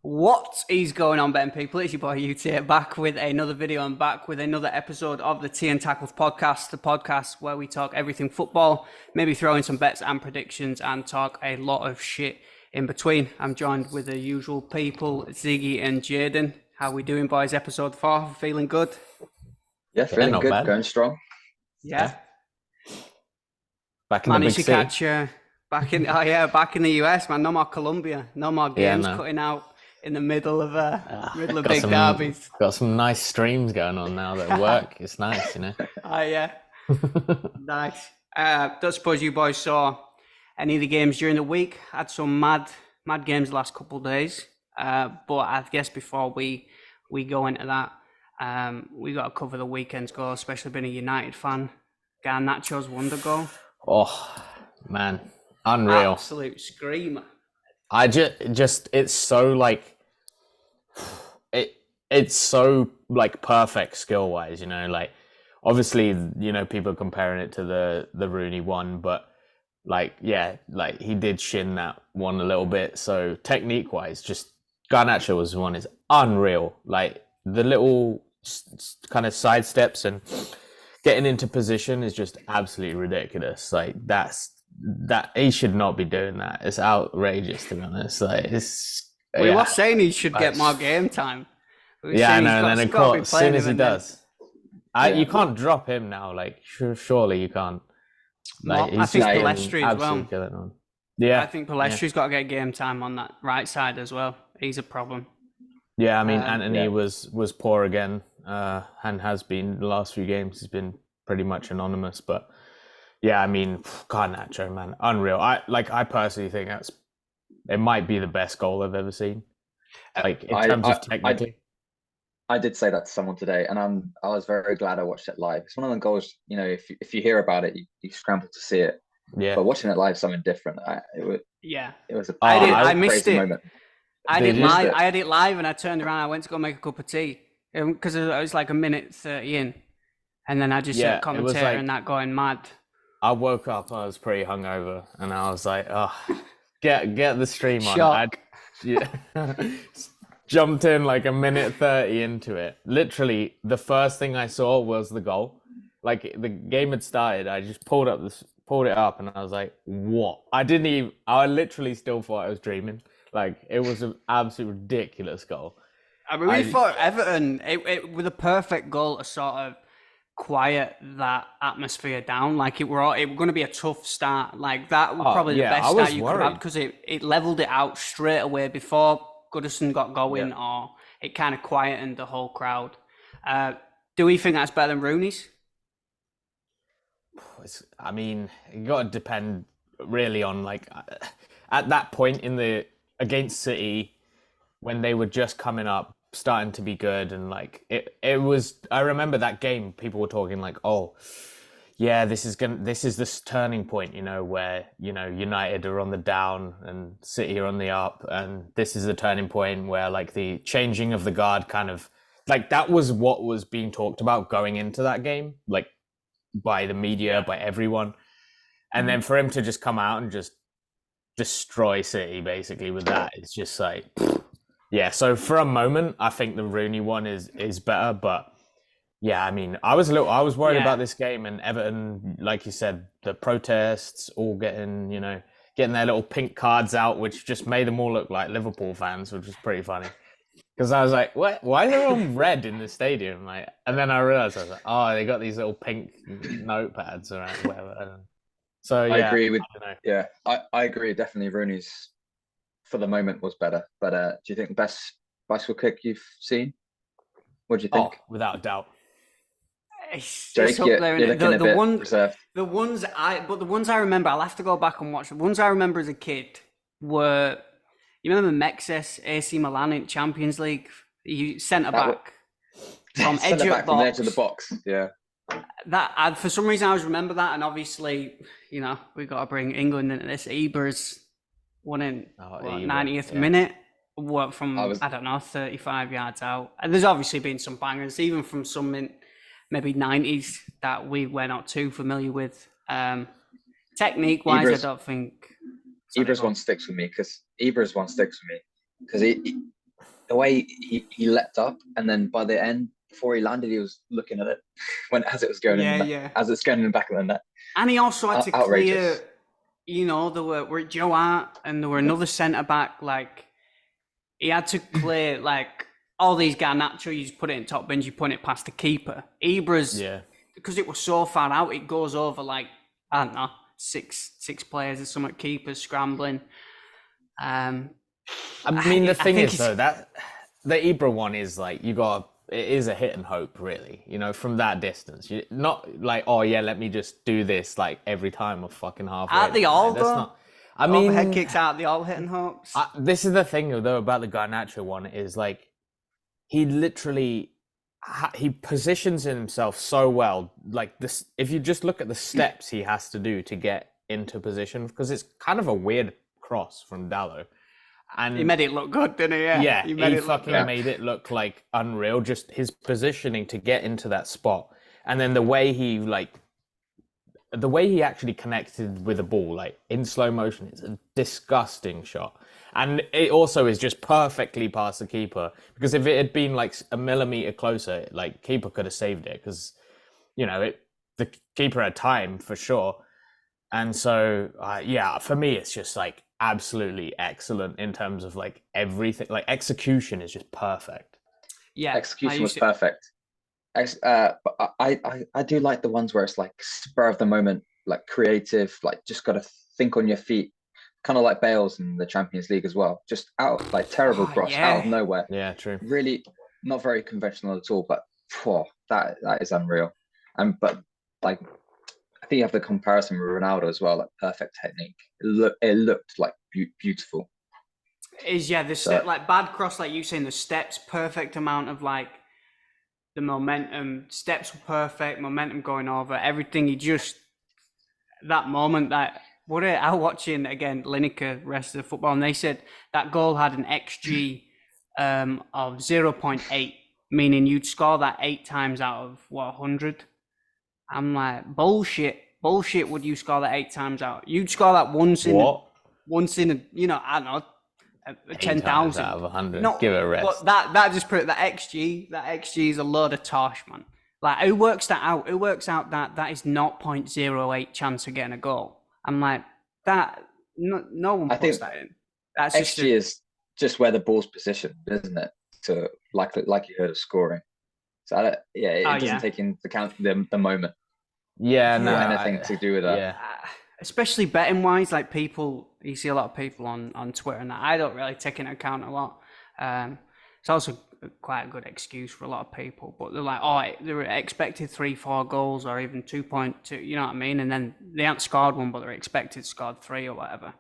What is going on, betting people? It's your boy UT back with another video and back with another episode of the Tea and Tackles podcast, the podcast where we talk everything football, maybe throw in some bets and predictions and talk a lot of shit in between. I'm joined with the usual people, Ziggy and Jaden. How we doing, boys? Episode 4, feeling good? Yeah, feeling not good, bad. going strong. Yeah. Back in the Managed big to city. catch back in the US, man. No more Colombia, no more games no. cutting out in the middle of Got big some, derbies. Got some nice streams going on now that work. It's nice, you know. Oh yeah, nice. Don't suppose you boys saw any of the games during the week. Had some mad games the last couple of days. But I guess before we go into that, we got to cover the weekend's goal, especially being a United fan. Garnacho's wonder goal. Oh man, unreal! Absolute screamer. I just it's so like it's so like perfect skill wise, you know. Like obviously, you know, people are comparing it to the Rooney one, but like like he did shin that one a little bit. So technique wise, just Garnacho's one is unreal. Like the little kind of side steps and getting into position is just absolutely ridiculous. Like that he should not be doing that. It's outrageous, to be honest. Like it's We were saying he should get more game time. Yeah, I know. And then as soon as he does, you can't drop him now. Like surely you can't. Like, I think Palestri as well. Yeah, I think Palestri's got to get game time on that right side as well. He's a problem. Yeah, I mean, Anthony was poor again, and has been the last few games. He's been pretty much anonymous, but yeah, I mean, Garnacho, man, unreal. I personally think it might be the best goal I've ever seen. Like in terms of technically. I did say that to someone today, and I was very glad I watched it live. It's one of the goals, you know, if you hear about it, you scramble to see it. Yeah. But watching it live, is something different. It was a I missed crazy it. moment. I had it live, and I turned around. I went to go make a cup of tea because it was like a minute 30 in, and then I just heard commentator and that going mad. I woke up, I was pretty hungover, and I was like, "Oh, get the stream on." Shock. Jumped in like a minute 30 into it. Literally, the first thing I saw was the goal. Like the game had started, I just pulled it up, and I was like, "What?" I literally still thought I was dreaming. Like it was an absolutely ridiculous goal. I mean, we thought Everton it with a perfect goal to sort of quiet that atmosphere down. Like it were going to be a tough start. Like that was probably the best start you could have because it leveled it out straight away before Goodison got going, or it kind of quietened the whole crowd. Do we think that's better than Rooney's? I mean, it got to depend really on like at that point against City when they were just coming up, starting to be good, and like it was. I remember that game. People were talking like, "Oh, yeah, this is this turning point, you know, where you know United are on the down and City are on the up, and this is the turning point where like the changing of the guard kind of like that was what was being talked about going into that game, like by the media, by everyone, and then for him to just come out and just destroy City basically with that, it's just like." Yeah, so for a moment, I think the Rooney one is better, but yeah, I mean, I was worried about this game, and Everton, like you said, the protests, all getting their little pink cards out, which just made them all look like Liverpool fans, which was pretty funny. Because I was like, what? Why are they all red in the stadium? Like, and then I realized I was like, oh, they got these little pink notepads around, whatever. So yeah, I agree. Definitely, Rooney's for the moment was better. But do you think the best bicycle kick you've seen? What do you think? Oh, without a doubt. Jake, the ones I remember, I'll have to go back and watch. The ones I remember as a kid were, you remember Mexes, AC Milan in Champions League? You centre back from edge of the box. Yeah. That for some reason I always remember that, and obviously, you know, we got to bring England into this. Eber's won in 90th minute. What from I don't know 35 yards out, and there's obviously been some bangers even from some maybe 90s that we were not too familiar with. Technique wise, I don't think Eber's one sticks with me because he the way he leapt up, and then by the end, before he landed, he was looking at it as it was going as it's going in the back of the net. And he also had to clear. You know, there were Joe Hart and there were another centre back. Like he had to clear like all these Garnacho. You just put it in top bins. You put it past the keeper. Ibra's because it was so far out. It goes over like I don't know six players or something. Keepers scrambling. I mean, the thing is though that the Ibra one is like it is a hit and hope, really. You know, from that distance, you're not like, oh yeah, let me just do this like every time of fucking halfway. At the all, that's not. I mean, head kicks out the all hitting hopes. This is the thing though about the Garnacho one is like, he literally he positions himself so well. Like this, if you just look at the steps he has to do to get into position, because it's kind of a weird cross from Dalot. And he made it look good, didn't he? Yeah, he made it look like unreal. Just his positioning to get into that spot, and then the way he actually connected with the ball, like in slow motion, it's a disgusting shot. And it also is just perfectly past the keeper, because if it had been like a millimeter closer, like keeper could have saved it, because you know the keeper had time for sure. And so for me, it's just like absolutely excellent in terms of like everything. Like execution is just perfect. Yeah, execution was perfect. But I do like the ones where it's like spur of the moment, like creative, like just got to think on your feet, kind of like Bale's in the Champions League as well. Just out like terrible cross out of nowhere. Yeah, true. Really not very conventional at all, but that is unreal. But like, I think you have the comparison with Ronaldo as well, like perfect technique. It looked like beautiful. Step, like bad cross, like you saying, the steps, perfect amount of like the momentum. Steps were perfect, momentum going over everything. That moment that I was watching again Lineker rest of the football, and they said that goal had an XG of 0.8, meaning you'd score that 8 times out of 100. I'm like, bullshit. Would you score that 8 times out? You'd score that once in I don't know, 10,000 out of 100. Give it a rest. But that just put it. That XG is a load of tosh, man. Like, who works that out? Who works out that is 0.08 chance of getting a goal? I'm like, that. No one puts that in. That's XG is just where the ball's positioned, isn't it? To like you heard of scoring. So it doesn't take into account the moment. Yeah, no, anything to do with that. Yeah. Especially betting wise, like you see a lot of people on Twitter, and I don't really take into account a lot. It's also quite a good excuse for a lot of people, but they're like, they're expected 3-4 goals or even 2.2, you know what I mean? And then they haven't scored one, but they're expected scored 3 or whatever.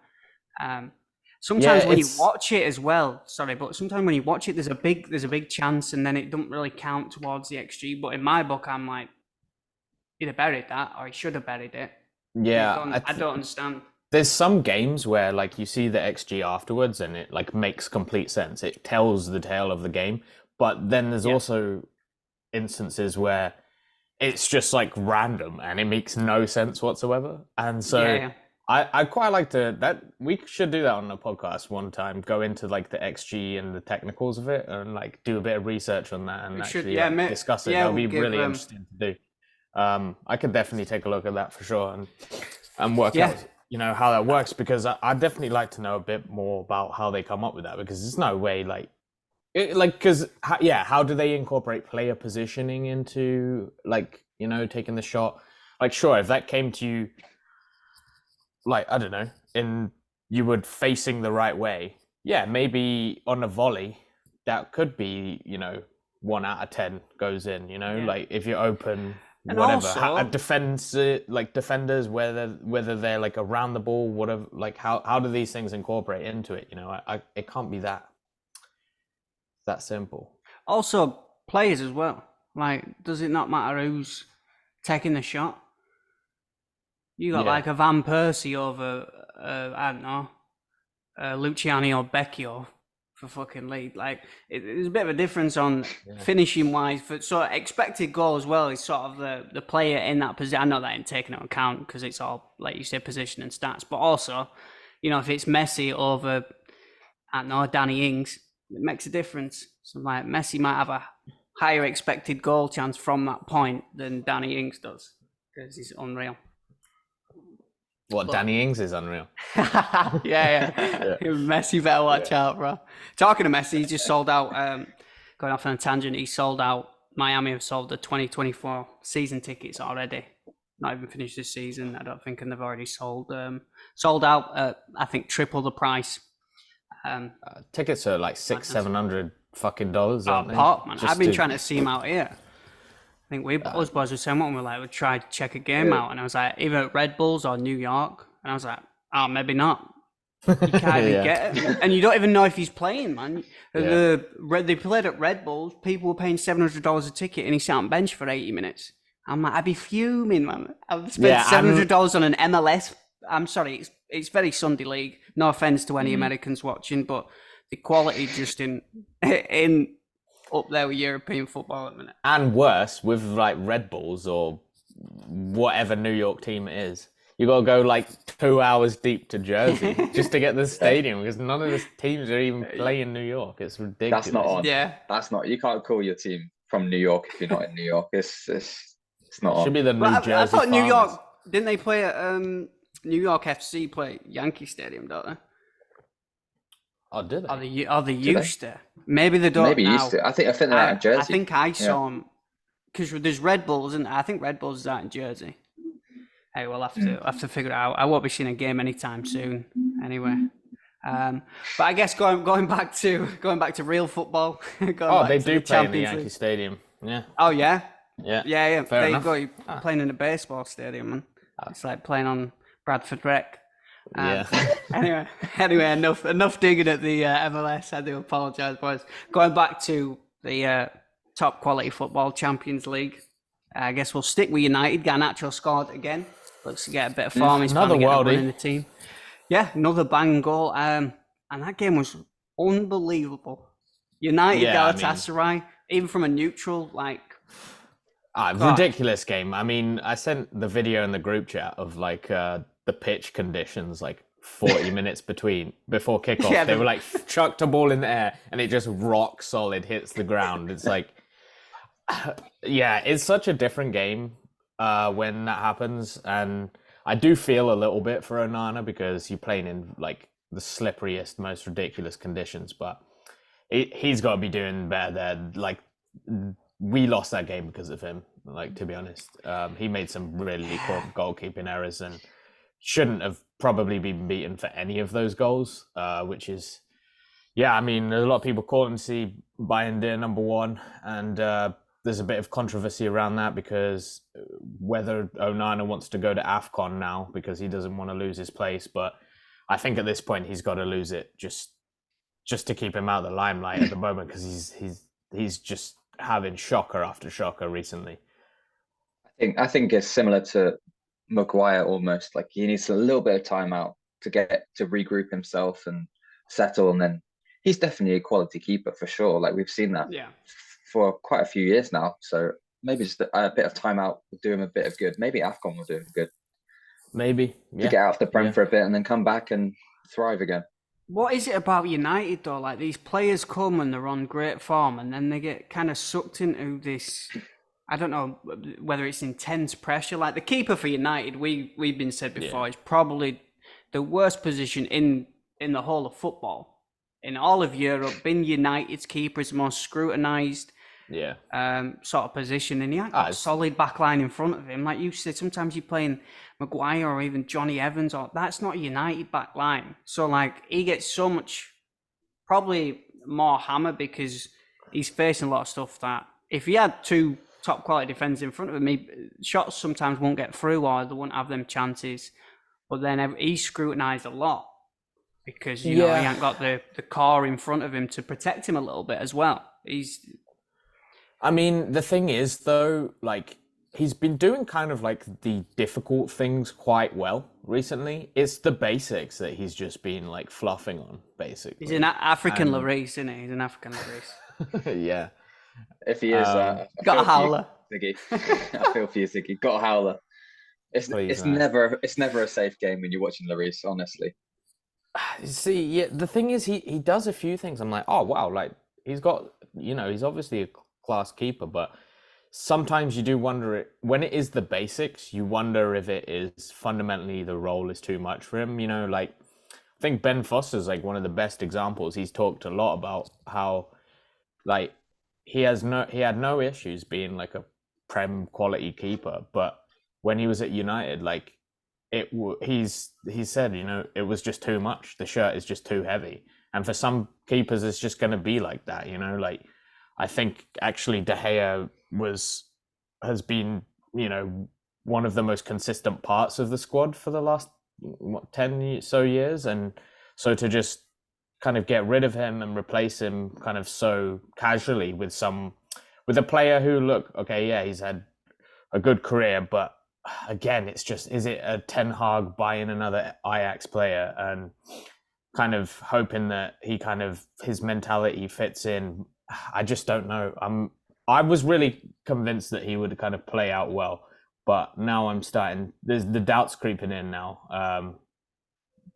Sometimes when you watch it as well, sometimes when you watch it, there's a big chance, and then it doesn't really count towards the XG. But in my book, I'm like, he'd have buried that, or he should have buried it. Yeah, I don't understand. There's some games where like you see the XG afterwards, and it like makes complete sense. It tells the tale of the game. But then there's also instances where it's just like random and it makes no sense whatsoever. And so I quite like that we should do that on a podcast one time, go into like the XG and the technicals of it, and like do a bit of research on that and discuss it. That'll be really interesting to do. I could definitely take a look at that for sure and work out, how that works, because I'd definitely like to know a bit more about how they come up with that, because there's no way how do they incorporate player positioning into taking the shot? Like, sure, if that came to you, like, I don't know, you were facing the right way, maybe on a volley, that could be, 1 out of 10 goes in, like if you're open, and whatever. Also, defenders, whether they're like around the ball, whatever, like how do these things incorporate into it? It can't be that simple. Also, players as well. Like, does it not matter who's taking the shot? You got like a Van Persie over, I don't know, Luciani or Becchio for fucking lead. Like, there's a bit of a difference on finishing wise. So expected goal as well is sort of the player in that position. I know that ain't taken into account because it's all, like you say, position and stats. But also, if it's Messi over, I don't know, Danny Ings, it makes a difference. So like Messi might have a higher expected goal chance from that point than Danny Ings does because he's unreal. Danny Ings is unreal. yeah. Messi better watch out, bro. Talking to Messi, he just sold out. Going off on a tangent, he sold out. Miami have sold the 2024 season tickets already. Not even finished this season, I don't think, and they've already sold out at, I think, triple the price. Tickets are like $600-700 fucking dollars. Pop, man. I've been trying to see him out here. I think us boys were saying what we would try to check a game out, and I was like, either at Red Bulls or New York, and I was like, oh, maybe not. You can't even get it, and you don't even know if he's playing, man. They played at Red Bulls. People were paying $700 a ticket, and he sat on bench for 80 minutes. I'm like, I'd be fuming, man. I've spent $700 on an MLS. I'm sorry, it's very Sunday league. No offense to any Americans watching, but the quality just in up there with European football at the minute. And worse, with like Red Bulls or whatever New York team it is, you got to go like 2 hours deep to Jersey just to get the stadium because none of the teams are even playing New York. It's ridiculous. That's not on. Yeah, that's not. You can't call your team from New York if you're not in New York. It's not on. Should be the New Jersey. I thought Farmers. New York didn't they play at New York FC play at Yankee Stadium, don't they? Oh, did they? They used to. Maybe they don't. Maybe now. used to. I think they're out in Jersey. I think I saw them because there's Red Bulls, and I think Red Bulls is out in Jersey. Hey, we'll have to figure it out. I won't be seeing a game anytime soon, anyway. But I guess going back to real football. They do play in the Yankee Stadium. Yeah. Oh yeah. Yeah. There you go. You're playing in a baseball stadium, man. It's like playing on Bradford Rec. Anyway, enough digging at the MLS. I do apologise, boys. Going back to the top quality football Champions League. I guess we'll stick with United. Garnacho scored again. Looks to get a bit of form. He's another worldie in the team. Yeah, another bang goal. And that game was unbelievable. United, Galatasaray, even from a neutral, like. Ridiculous game. I mean, I sent the video in the group chat of like the pitch conditions, like 40 minutes before kickoff. They were like chucked a ball in the air and it just rock solid hits the ground. It's like, it's such a different game when that happens. And I do feel a little bit for Onana because you're playing in like the slipperiest, most ridiculous conditions, but he's got to be doing better there. Like, we lost that game because of him, like, to be honest. He made some really poor goalkeeping errors and shouldn't have probably been beaten for any of those goals, which is, I mean, there's a lot of people calling to see Bayern Deer number one, and there's a bit of controversy around that because whether Onana wants to go to AFCON now because he doesn't want to lose his place, but I think at this point he's got to lose it just to keep him out of the limelight at the moment because he's just having shocker after shocker recently. I think it's similar to Maguire almost. Like he needs a little bit of time out to regroup himself and settle, and then he's definitely a quality keeper for sure. Like we've seen that for quite a few years now. So maybe just a bit of time out will do him a bit of good. Maybe AFCON will do him good. Maybe to get out of the Prem for a bit and then come back and thrive again. What is it about United though? Like these players come and they're on great form and then they get kind of sucked into this, I don't know whether it's intense pressure. Like the keeper for United, we've been said before, is probably the worst position in the whole of football. In all of Europe, being United's keeper is the most scrutinised sort of position. And he had a solid back line in front of him. Like you said, sometimes you're playing Maguire or even Johnny Evans, or that's not a United back line. So like he gets so much, probably more hammer because he's facing a lot of stuff that if he had two top quality defenders in front of him, shots sometimes won't get through or they won't have them chances. But then he's scrutinised a lot because you know he ain't got the core in front of him to protect him a little bit as well. I mean, the thing is though, like he's been doing kind of like the difficult things quite well recently. It's the basics that he's just been like fluffing on, basically. He's an African Lloris, isn't he? He's an African Lloris. Yeah. If he is, got a howler. Ziggy. I feel for you, Ziggy. Got a howler. It's never a safe game when you're watching Lloris, honestly. See, yeah, the thing is, he does a few things. I'm like, oh wow, like he's got, he's obviously a class keeper, but sometimes you do wonder when it is the basics, you wonder if it is fundamentally the role is too much for him. Like I think Ben Foster's like one of the best examples. He's talked a lot about how like he had no issues being like a Prem quality keeper, but when he was at United, like he said, it was just too much. The shirt is just too heavy, and for some keepers, it's just going to be like that. Like I think actually De Gea has been one of the most consistent parts of the squad for the last 10 so years, and so to just kind of get rid of him and replace him kind of so casually with a player who he's had a good career, but again, it's just, is it a Ten Hag buying another Ajax player and kind of hoping that his mentality fits in? I just don't know. I was really convinced that he would kind of play out well, but now there's the doubts creeping in now.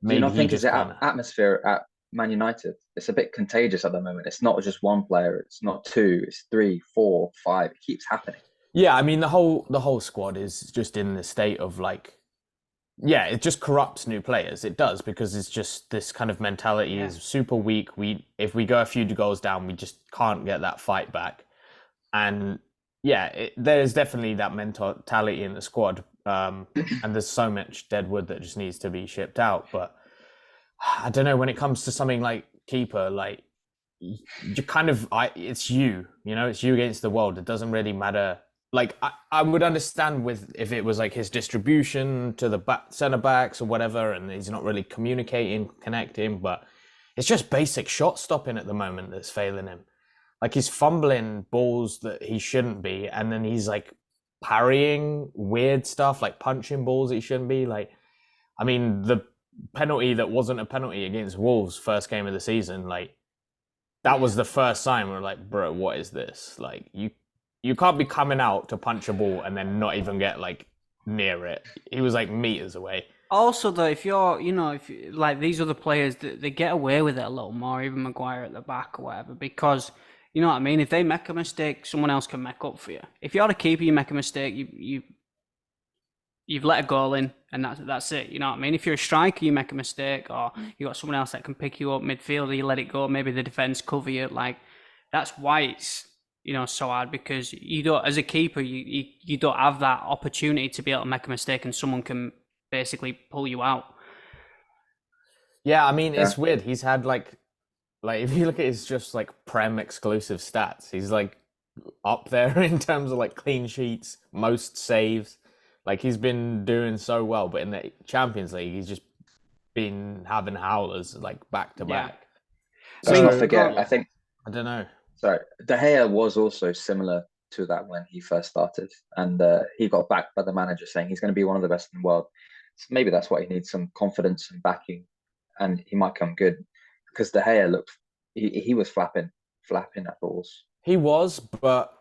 Do you not think it's the atmosphere at Man United? It's a bit contagious at the moment. It's not just one player. It's not two. It's 3, 4, 5. It keeps happening. Yeah, I mean the whole squad is just in the state of like, yeah, it just corrupts new players. It does, because it's just this kind of mentality is super weak. If we go a few goals down, we just can't get that fight back. And yeah, there's definitely that mentality in the squad, and there's so much dead wood that just needs to be shipped out. But I don't know, when it comes to something like keeper, like you kind of, it's it's you against the world. It doesn't really matter. Like I would understand if it was like his distribution to the centre backs or whatever, and he's not really connecting, but it's just basic shot stopping at the moment that's failing him. Like he's fumbling balls that he shouldn't be, and then he's like parrying weird stuff, like punching balls that he shouldn't be. Like, I mean, the penalty that wasn't a penalty against Wolves first game of the season, like that was the first sign we're like, bro, what is this? Like you can't be coming out to punch a ball and then not even get like near it. He was like meters away. Also, though, if like these other players, they get away with it a little more, even Maguire at the back or whatever, because you know what I mean. If they make a mistake, someone else can make up for you. If you're the keeper, you make a mistake, you've let a goal in, and that's it. You know what I mean? If you're a striker, you make a mistake, or you got someone else that can pick you up midfielder, you let it go. Maybe the defense cover you. Like that's why it's so hard, because you don't, as a keeper, you don't have that opportunity to be able to make a mistake and someone can basically pull you out. Yeah, I mean, it's weird. He's had like if you look at his just like Prem exclusive stats, he's like up there in terms of like clean sheets, most saves. Like he's been doing so well, but in the Champions League, he's just been having howlers like back to back. Let's not forget, I don't know. Sorry, De Gea was also similar to that when he first started, and he got backed by the manager saying he's going to be one of the best in the world. So maybe that's why he needs some confidence and backing, and he might come good, because De Gea looked, he was flapping at balls. He was, but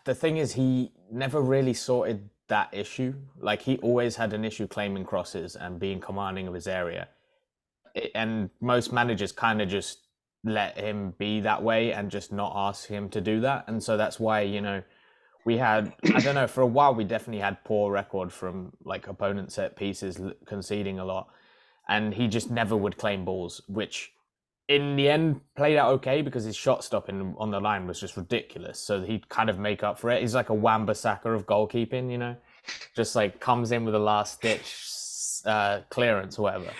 the thing is, he never really sorted that issue. Like he always had an issue claiming crosses and being commanding of his area, and most managers kind of just let him be that way and just not ask him to do that. And so that's why, we had, I don't know, for a while we definitely had poor record from like opponent set pieces, conceding a lot, and he just never would claim balls, which in the end played out okay because his shot stopping on the line was just ridiculous. So he'd kind of make up for it. He's like a Wan-Bissaka of goalkeeping, just like comes in with a last ditch clearance or whatever.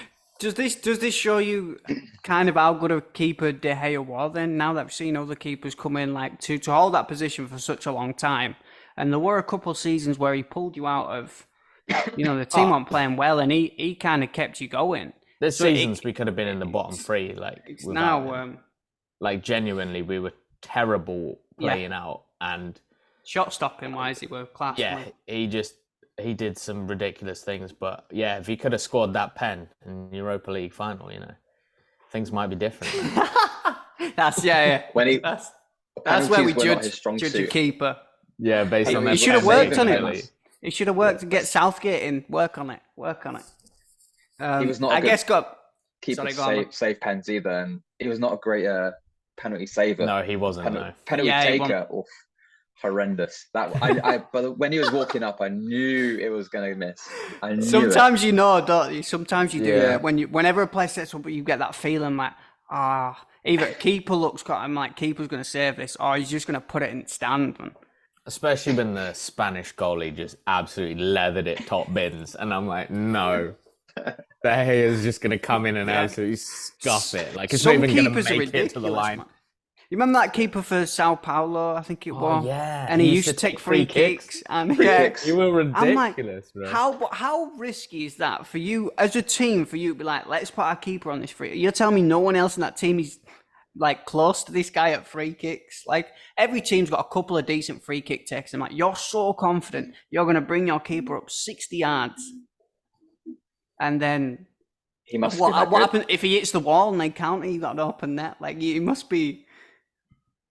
Does this show you kind of how good a keeper De Gea was then? Now that we've seen other keepers come in like to hold that position for such a long time, and there were a couple of seasons where he pulled you out of, the team weren't playing well, and he kind of kept you going. There's seasons we could have been in the bottom three, like it's now like genuinely we were terrible playing out, and shot stopping wise it were class. Yeah, he did some ridiculous things, but yeah, if he could have scored that pen in the Europa League final, things might be different. That's that's where we judge a keeper. Yeah, based on that. He should have worked on it. He should have worked to get Southgate in. Work on it. He was not. keepers save pens either, and he was not a great penalty saver. No, he wasn't. Penalty taker. Oof, horrendous. But when he was walking up, I knew it was gonna miss. Sometimes you know, don't you? Sometimes you do. Yeah. Whenever a player sets up, you get that feeling like, either keeper looks, I'm like, keeper's gonna save this, or he's just gonna put it in stand. Man. Especially when the Spanish goalie just absolutely leathered it top bins, and I'm like, no. De Gea is just going to come in and absolutely scuff it. Like, it's not even going to make it to the line. Man. You remember that keeper for Sao Paulo, I think it was? Yeah. And he used to take free kicks. And kicks. You were ridiculous, like, bro. How risky is that for you, as a team, for you to be like, let's put our keeper on this free? You're telling me no one else in that team is, like, close to this guy at free kicks? Like, every team's got a couple of decent free kick takes. I'm like, you're so confident you're going to bring your keeper up 60 yards. And then he must. What happens if he hits the wall and they counter? You got an open net. Like, you must be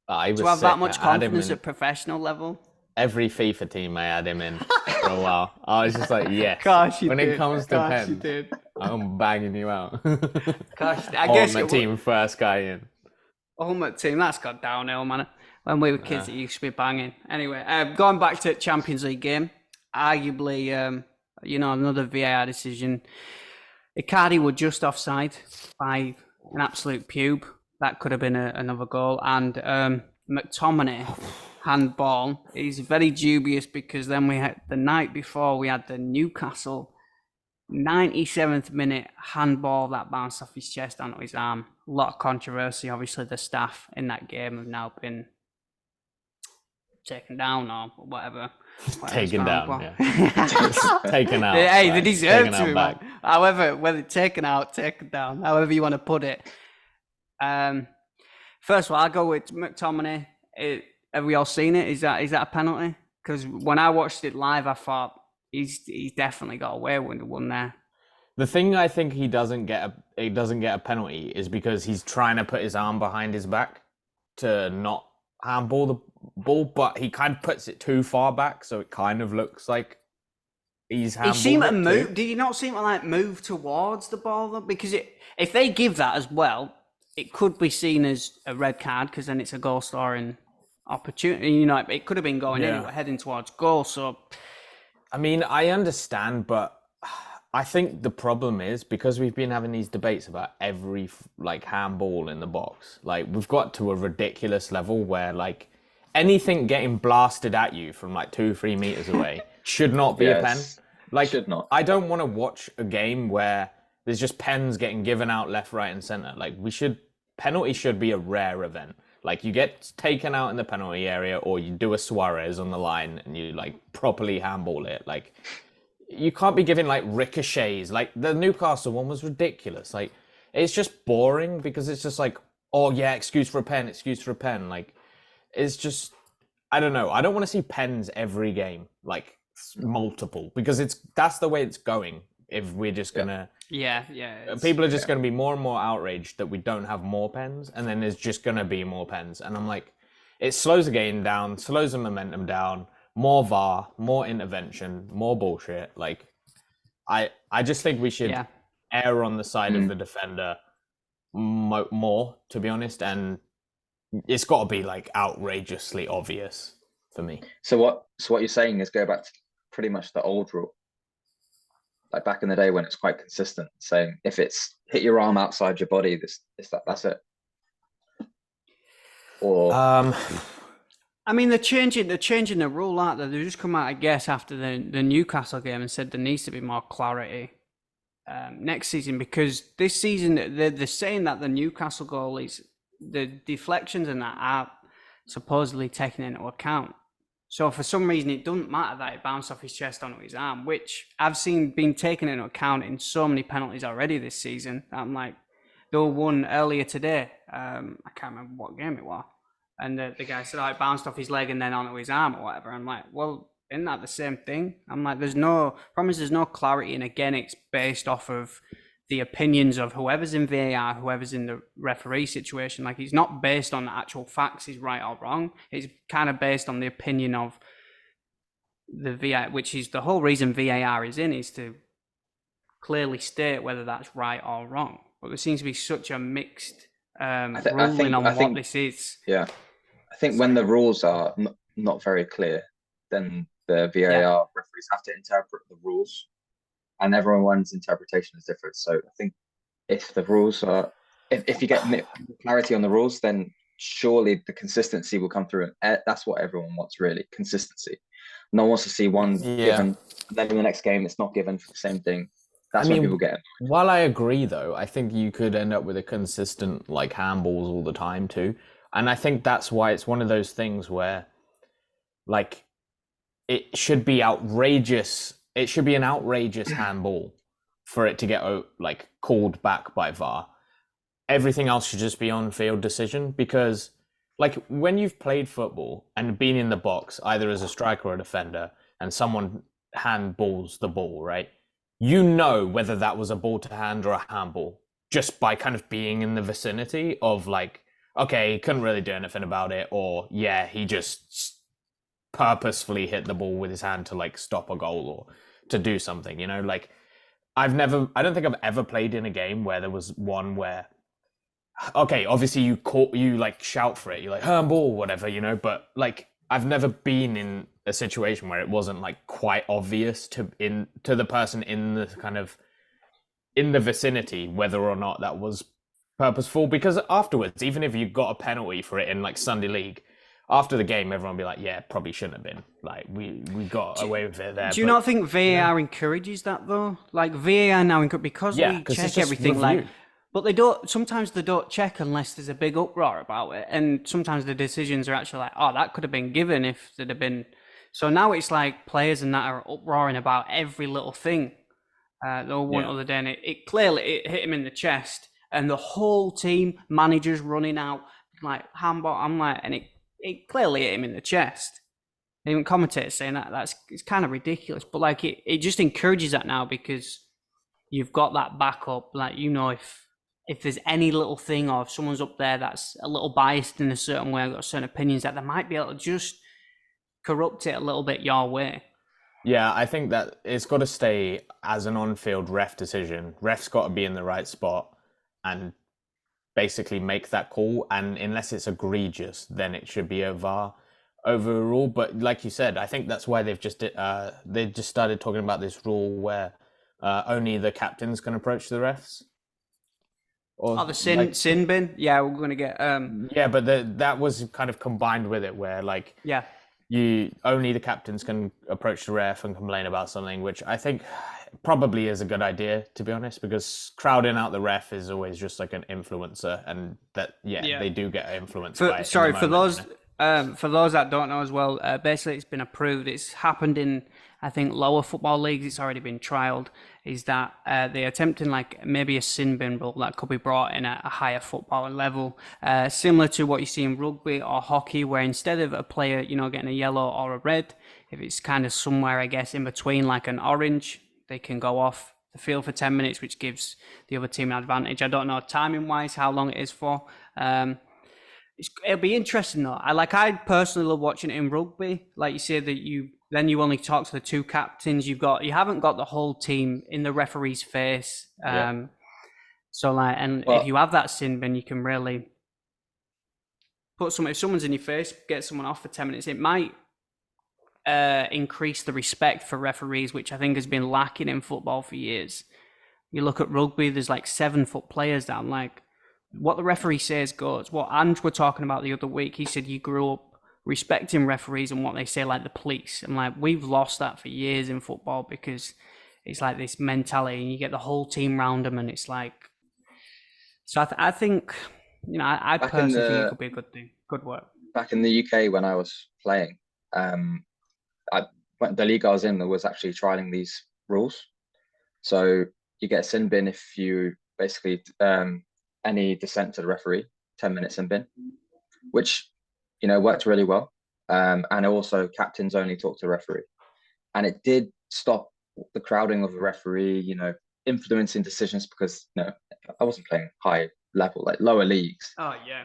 to have that much confidence at professional level. Every FIFA team I had him in for a while. I was just like, yes. Gosh, when it comes to pens, I'm banging you out. Gosh, I guess my team first guy in. Ultimate team, that's got downhill, man. When we were kids, it used to be banging. Anyway, going back to Champions League game, arguably. Another VAR decision. Icardi were just offside by an absolute pube. That could have been another goal. And McTominay, handball, is very dubious because then we had the night before we had the Newcastle 97th minute handball that bounced off his chest onto his arm. A lot of controversy. Obviously, the staff in that game have now been taken down or whatever. Taken down, taken out. Hey, they deserve to, man. However, whether taken out, taken down, however you want to put it. First of all, I'll go with McTominay. Have we all seen it? Is that a penalty? Because when I watched it live, I thought he's definitely got away with the one there. The thing I think he doesn't get a penalty is because he's trying to put his arm behind his back to not handball the ball, but he kind of puts it too far back, so it kind of looks like he's handballed. He seemed to move. Did he not seem to like move towards the ball though? Because if they give that as well, it could be seen as a red card because then it's a goal scoring opportunity. You know, it could have been going anywhere, heading towards goal. So, I mean, I understand, but I think the problem is because we've been having these debates about every like handball in the box. Like, we've got to a ridiculous level where like anything getting blasted at you from like 2-3 meters away should not be a pen. Like, should not. I don't want to watch a game where there's just pens getting given out left, right, and center. Like, penalty should be a rare event. Like, you get taken out in the penalty area, or you do a Suarez on the line and you like properly handball it. Like, you can't be giving like ricochets. Like, the Newcastle one was ridiculous. Like, it's just boring because it's just like, oh yeah, excuse for a pen. Like, it's just, I don't know. I don't want to see pens every game, like multiple, because that's the way it's going. If we're just gonna, people are just gonna be more and more outraged that we don't have more pens, and then there's just gonna be more pens. And I'm like, it slows the game down, slows the momentum down. More VAR, more intervention, more bullshit. Like, I just think we should err on the side of the defender more, to be honest, and it's got to be like outrageously obvious for me. So what you're saying is go back to pretty much the old rule, like back in the day when it's quite consistent, saying if it's hit your arm outside your body, that's it. Or I mean, they're changing the rule, aren't they? They just come out, I guess, after the Newcastle game and said there needs to be more clarity next season, because this season they're saying that the Newcastle goalies, the deflections and that are supposedly taken into account. So for some reason, it doesn't matter that it bounced off his chest onto his arm, which I've seen being taken into account in so many penalties already this season. I'm like, there were one earlier today. I can't remember what game it was. And the guy said, it bounced off his leg and then onto his arm or whatever. I'm like, well, isn't that the same thing? I'm like, there's no clarity. And again, it's based off of the opinions of whoever's in VAR, whoever's in the referee situation. Like, it's not based on the actual facts, is right or wrong. It's kind of based on the opinion of the VAR, which is the whole reason VAR is to clearly state whether that's right or wrong. but there seems to be such a mixed ruling on what this is. Yeah, I think when the rules are not very clear, then the VAR referees have to interpret the rules, and everyone's interpretation is different. So I think if the rules are, if you get clarity on the rules, then surely the consistency will come through, and that's what everyone wants, really, consistency. No one wants to see one given, and then in the next game it's not given for the same thing. That's when people get it. While I agree, though, I think you could end up with a consistent like handballs all the time too, and I think that's why it's one of those things where, like, it should be outrageous. It should be an outrageous handball for it to get like called back by VAR. Everything else should just be on-field decision, because like when you've played football and been in the box, either as a striker or a defender, and someone handballs the ball, right? You know whether that was a ball to hand or a handball just by kind of being in the vicinity of like, okay, he couldn't really do anything about it, or yeah, he just purposefully hit the ball with his hand to like stop a goal or to do something, you know? Like I don't think I've ever played in a game where there was one where, okay, obviously you like shout for it, you're like handball, whatever, you know, but like I've never been in a situation where it wasn't like quite obvious to the person in the kind of in the vicinity whether or not that was purposeful. Because afterwards, even if you got a penalty for it in like Sunday League, after the game everyone will be like, yeah, probably shouldn't have been, like we got away with it there. Do you not think VAR encourages that though? Like VAR now because we check everything like, but sometimes they don't check unless there's a big uproar about it, and sometimes the decisions are actually like, oh, that could have been given if there'd have been. So now it's like players and that are uproaring about every little thing. The one other day, and it clearly hit him in the chest, and the whole team, managers running out like handball. I'm like, and it clearly hit him in the chest. Even commentators saying it's kind of ridiculous, but like it just encourages that now, because you've got that backup. Like, you know, if there's any little thing, or if someone's up there that's a little biased in a certain way, got certain opinions, that they might be able to just corrupt it a little bit your way. Yeah, I think that it's got to stay as an on-field ref decision. Ref's got to be in the right spot and basically make that call. And unless it's egregious, then it should be a VAR overrule. But like you said, I think that's why they just started talking about this rule where only the captains can approach the refs. Or the sin bin. Yeah, we're going to get. Yeah, but that was kind of combined with it, where like only the captains can approach the ref and complain about something, which I think probably is a good idea, to be honest, because crowding out the ref is always just like an influencer, and that they do get influenced by it. Sorry, for those that don't know as well, basically it's been approved. It's happened in, I think, lower football leagues. It's already been trialled. Is that they're attempting like maybe a SinBIn rule that could be brought in at a higher football level, similar to what you see in rugby or hockey, where instead of a player, you know, getting a yellow or a red, if it's kind of somewhere, I guess, in between, like an orange, they can go off the field for 10 minutes, which gives the other team an advantage. I don't know timing-wise how long it is for. It'll be interesting though. I personally love watching it in rugby. Like you say that you only talk to the two captains. You haven't got the whole team in the referee's face. So like, and if you have that sin bin, you can really put if someone's in your face, get someone off for 10 minutes. It might increase the respect for referees, which I think has been lacking in football for years. You look at rugby, there's like 7-foot players down. Like, what the referee says goes. What Ange were talking about the other week, he said you grew up respecting referees and what they say, like the police. And like, we've lost that for years in football, because it's like this mentality and you get the whole team round them, and it's like, so I think, you know, I personally think it could be a good thing, good work. Back in the UK when I was playing, the league I was in, there was actually trialing these rules. So you get a sin bin if you basically, any dissent to the referee, 10 minutes sin bin, which, you know, worked really well. And also captains only talk to the referee. And it did stop the crowding of the referee, you know, influencing decisions, because, you know, I wasn't playing high level, like lower leagues. Oh, yeah.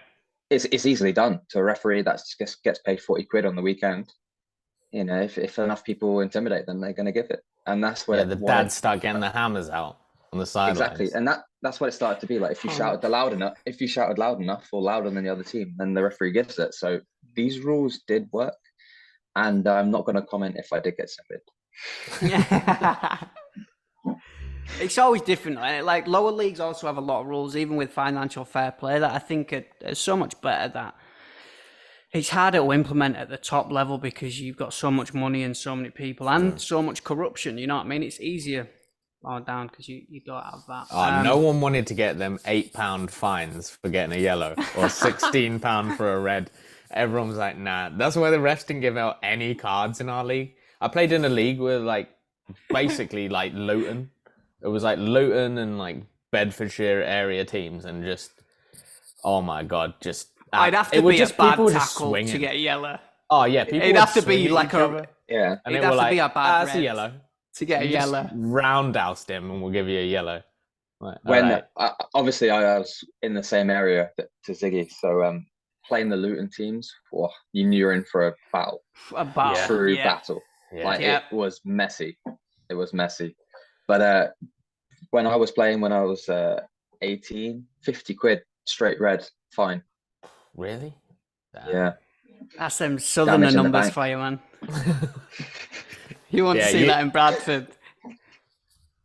It's easily done to a referee that just gets paid 40 quid on the weekend. You know, if enough people intimidate them, they're going to give it. And that's where dads start getting the hammers out. on the sidelines. Exactly, and that's what it started to be like. If you shouted loud enough, or louder than the other team, then the referee gives it. So these rules did work, and I'm not going to comment if I did get SinBIn. It's always different. Like lower leagues also have a lot of rules, even with financial fair play, that I think are so much better that it's harder to implement at the top level because you've got so much money and so many people and so much corruption. You know what I mean? It's easier lower down because you don't have that. No one wanted to get them £8 fines for getting a yellow or £16 for a red. Everyone was like, nah. That's why the refs didn't give out any cards in our league. I played in a league with like basically like Luton. It was like Luton and like Bedfordshire area teams, and just, oh my God, just... I'd have to be a bad tackle to get a yellow. Oh yeah, people it'd have to be like a... Yeah. And it'd have to be a bad red. That's a yellow. To get a yellow. Roundhoused him and we'll give you a yellow. Like, when obviously I was in the same area to Ziggy, so playing the Luton teams, you knew you're in for a battle. Battle. Yeah. It was messy. It was messy. But when I was playing, when I was 18, 50 quid, straight red, fine. Really? Damn. Yeah. That's them southerner numbers for you, man. You want to see that in Bradford.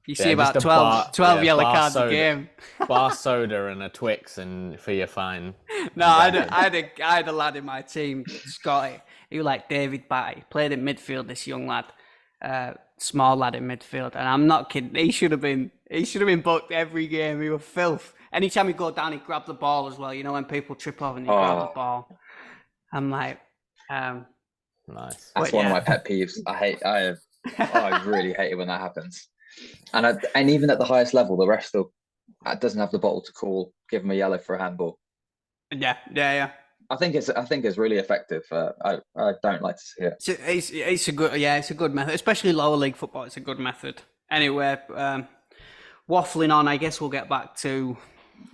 You see about 12 yellow cards a game. Bar soda and a Twix and for your fine. No, I had a lad in my team, Scotty. He was like David Batty. Played in midfield, this young lad. Small lad in midfield. And I'm not kidding. He should have been booked every game. He was filth. Anytime he go down, he grabbed the ball as well. You know, when people trip over and he grab the ball. I'm like... nice. That's one of my pet peeves. I really hate it when that happens. And even at the highest level, the ref still doesn't have the bottle to call, give him a yellow for a handball. Yeah. I think it's really effective. I don't like to see it. It's a good method, especially lower league football. It's a good method. Anyway, waffling on. I guess we'll get back to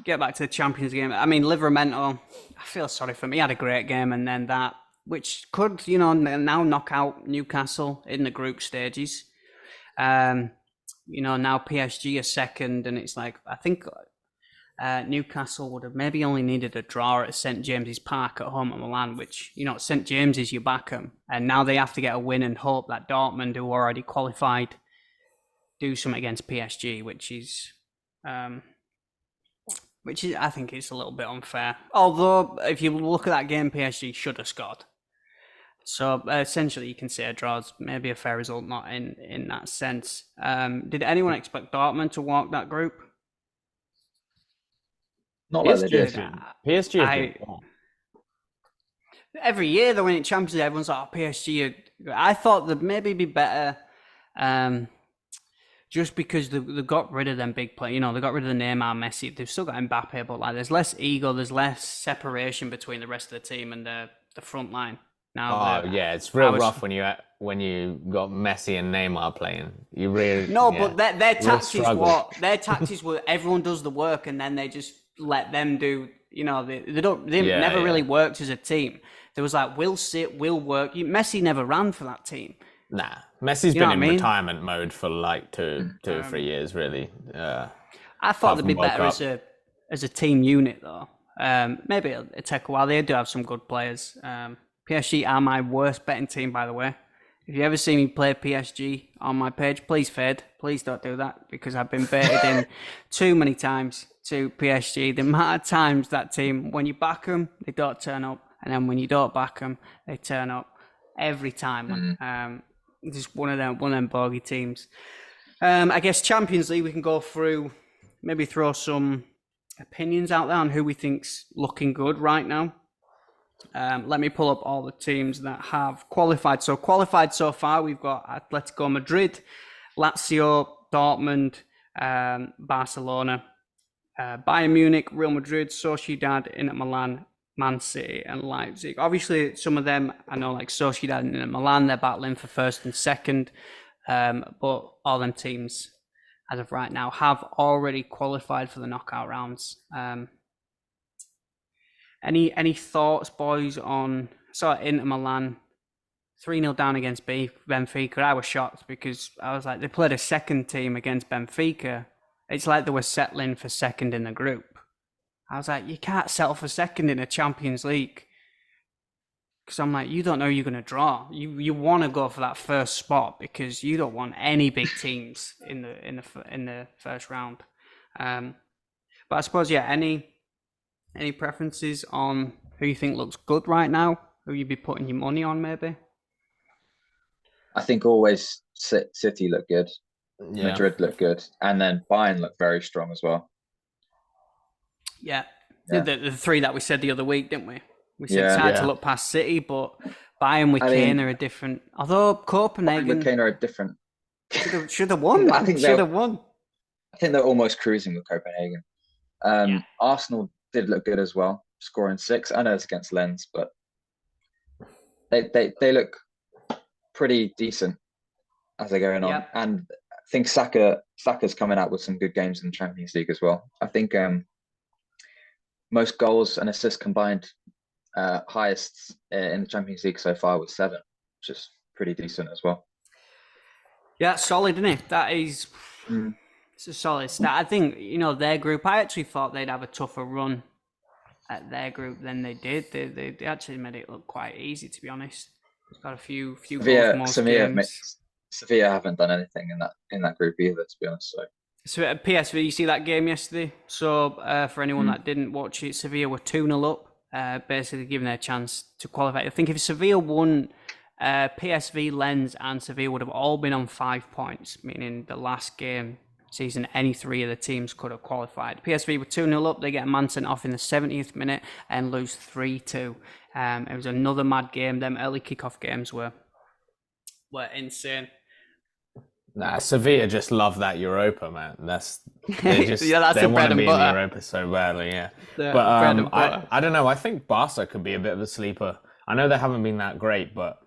the Champions game. I mean, Livramento, I feel sorry for him. He had a great game, and then that, which could, now knock out Newcastle in the group stages. Now PSG are second, and it's like, I think Newcastle would have maybe only needed a draw at St James's Park at home at Milan, which, St James's, you back them. And now they have to get a win and hope that Dortmund, who already qualified, do something against PSG, which is I think it's a little bit unfair. Although, if you look at that game, PSG should have scored. So essentially, you can say a draw is maybe a fair result, not in that sense. Did anyone expect Dortmund to walk that group? Not like they did. PSG. Every year they win in Champions League, everyone's like, PSG. I thought they'd maybe be better, just because they got rid of them big players. They got rid of the Neymar, Messi. They've still got MBAPPE, but like there's less ego, there's less separation between the rest of the team and the front line. Now, it's real rough when you got Messi and Neymar playing. You really but their tactics were everyone does the work and then they just let them do. They never really worked as a team. There was like, we'll sit, we'll work. Messi never ran for that team. Nah, Messi's been in retirement mode for like two or 3 years, really. I thought they'd be better as a team unit, though. Maybe it'll take a while. They do have some good players. PSG are my worst betting team, by the way. If you ever see me play PSG on my page, please fade. Please don't do that, because I've been baited in too many times to PSG. The amount of times that team, when you back them, they don't turn up. And then when you don't back them, they turn up every time. Just one of them bogey teams. I guess Champions League, we can go through, maybe throw some opinions out there on who we think's looking good right now. Let me pull up all the teams that have qualified. So qualified so far, we've got Atletico Madrid, Lazio, Dortmund, Barcelona, Bayern Munich, Real Madrid, Sociedad, Inter Milan, Man City and Leipzig. Obviously, some of them, I know, like Sociedad and Inter Milan, they're battling for first and second. But all them teams, as of right now, have already qualified for the knockout rounds. Any thoughts, boys, on Inter Milan 3-0 down against Benfica? I was shocked because I was like, they played a second team against Benfica it's like they were settling for second in the group. I was like, you can't settle for second in a Champions League. Because I'm like, you don't know you're going to draw. You want to go for that first spot because you don't want any big teams in the first round. But I suppose, yeah, any preferences on who you think looks good right now? Who you'd be putting your money on, maybe? I think always City look good. Yeah. Madrid look good. And then Bayern look very strong as well. Yeah. The three that we said the other week, didn't we? We said it's hard to look past City, but Bayern with Kane are a different. Although Copenhagen with Kane are a different. Should have won. I think should have won. I think they're almost cruising with Copenhagen. Arsenal did look good as well, scoring 6. I know it's against Lens, but they look pretty decent as they're going on. And I think Saka's coming out with some good games in the Champions League as well. I think most goals and assists combined. Highest in the Champions League so far was 7, which is pretty decent as well. Yeah, solid, isn't it? That is, it's a solid stat. I think, their group, I actually thought they'd have a tougher run at their group than they did. They actually made it look quite easy, to be honest. It's got a few goals games. Sevilla haven't done anything in that group either, to be honest. So at PSV, you see that game yesterday? So for anyone that didn't watch it, Sevilla were 2-0 up. Basically giving their chance to qualify. I think if Sevilla won, PSV, Lens and Sevilla would have all been on 5 points, meaning the last game season, any 3 of the teams could have qualified. PSV were 2-0 up. They get a man sent off in the 70th minute and lose 3-2. It was another mad game. Them early kickoff games were insane. Nah, Sevilla just love that Europa, man. That's they that's they the want to be in butter. Europa so badly, yeah. But I don't know. I think Barca could be a bit of a sleeper. I know they haven't been that great, but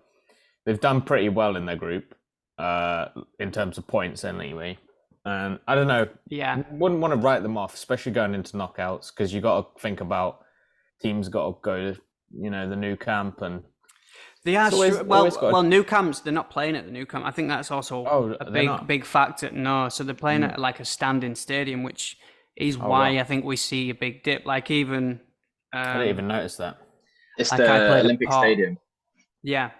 they've done pretty well in their group, in terms of points anyway. And I don't know. Yeah, wouldn't want to write them off, especially going into knockouts, because you got to think about teams got to go to the new camp and. They are new camps. They're not playing at the new camp. I think that's also a big factor. No, so they're playing at like a standing stadium, which is why I think we see a big dip. Like even I didn't even notice that. It's the Olympic Stadium. Yeah,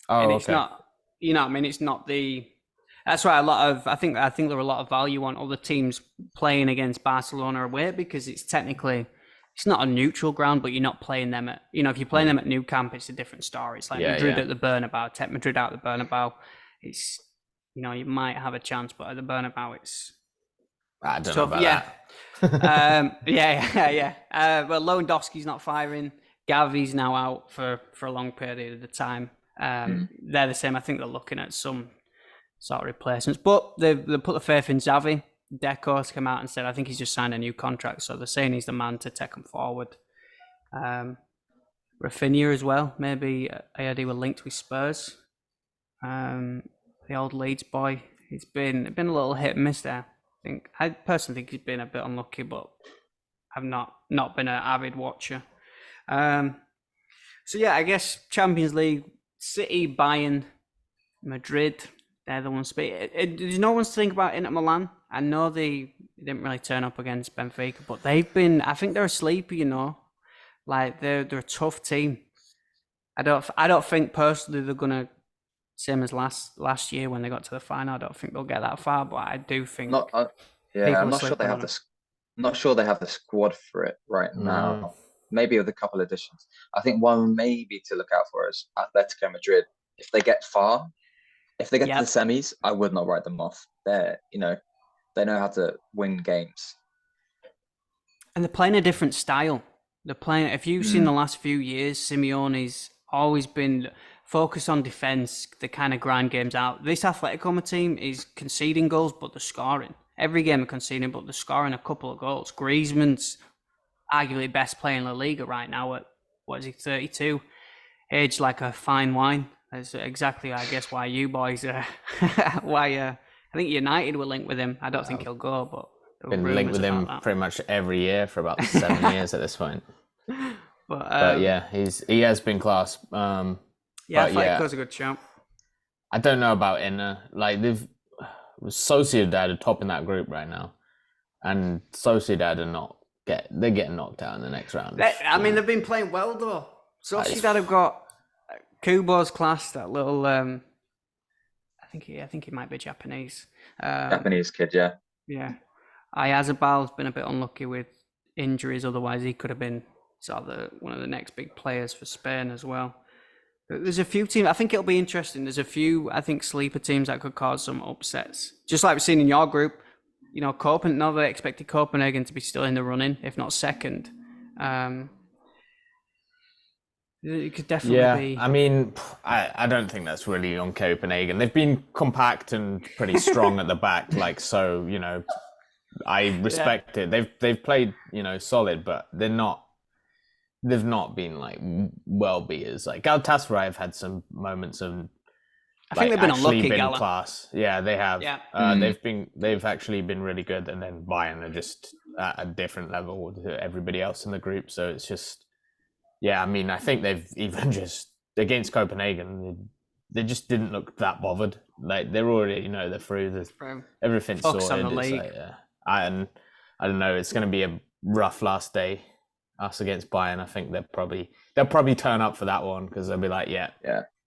and it's not. I mean, it's not the. That's why I think there are a lot of value on other teams playing against Barcelona away because it's technically. It's not a neutral ground, but you're not playing them at, if you're playing them at Nou Camp, it's a different story. It's like Madrid at the Bernabeu, take Madrid out of the Bernabeu. It's, you might have a chance, but at the Bernabeu, it's I don't know about that. Well, Lewandowski's not firing. Gavi's now out for a long period of time. They're the same. I think they're looking at some sort of replacements, but they put the faith in Xavi. Deco's come out and said, I think he's just signed a new contract. So they're saying he's the man to take him forward. Rafinha as well. Maybe ARD were linked with Spurs. The old Leeds boy. It's been a little hit and miss there. I personally think he's been a bit unlucky, but I've not been an avid watcher. So yeah, I guess Champions League, City, Bayern, Madrid, they're the ones to beat. There's no one to think about Inter Milan. I know they didn't really turn up against Benfica, but they've been. I think they're a sleeper, like they're a tough team. I don't think personally they're gonna same as last year when they got to the final. I don't think they'll get that far, but I do think. I'm not sure they have not sure they have the squad for it right now. Maybe with a couple of additions. I think one maybe to look out for is Atletico Madrid. If they get far, if they get to the semis, I would not write them off. They know how to win games. And they're playing a different style. They're playing. If you've seen the last few years, Simeone's always been focused on defense. They kind of grind games out. This Atletico team is conceding goals, but they're scoring. Every game they're conceding, but they're scoring a couple of goals. Griezmann's arguably best player in La Liga right now at, 32? Aged like a fine wine. That's exactly, I guess, why you boys I think United were linked with him. I don't think he'll go, but been linked with him pretty much every year for about 7 years at this point. But yeah, he has been class. Atletico's a good champ. I don't know about Inter. Like Sociedad are top in that group right now. and Sociedad are not they're getting knocked out in the next round. I mean, they've been playing well though. Sociedad have got Kubo's class, that little. I think he might be Japanese. Japanese kid, yeah. Yeah, Ayazabal's been a bit unlucky with injuries. Otherwise, he could have been sort of one of the next big players for Spain as well. But there's a few teams. I think it'll be interesting. There's a few, I think, sleeper teams that could cause some upsets, just like we've seen in your group. You know, nobody expected Copenhagen to be still in the running, if not second. It could definitely be. I mean, I don't think that's really on Copenhagen. They've been compact and pretty strong at the back, like, so, you know, I respect it. They've played, you know, solid, but they've not been like world beaters. Like Galatasaray have had some moments of I think they've been unlucky, been class. Yeah, they have. Yeah. They've actually been really good, and then Bayern are just at a different level to everybody else in the group. So it's just, yeah. I mean, I think they've even just against Copenhagen, they just didn't look that bothered. Like they're already, you know, they're through. Everything's sorted. On the league. Like, I don't know. It's going to be a rough last day. Us against Bayern, I think they'll probably turn up for that one because they'll be like, yeah.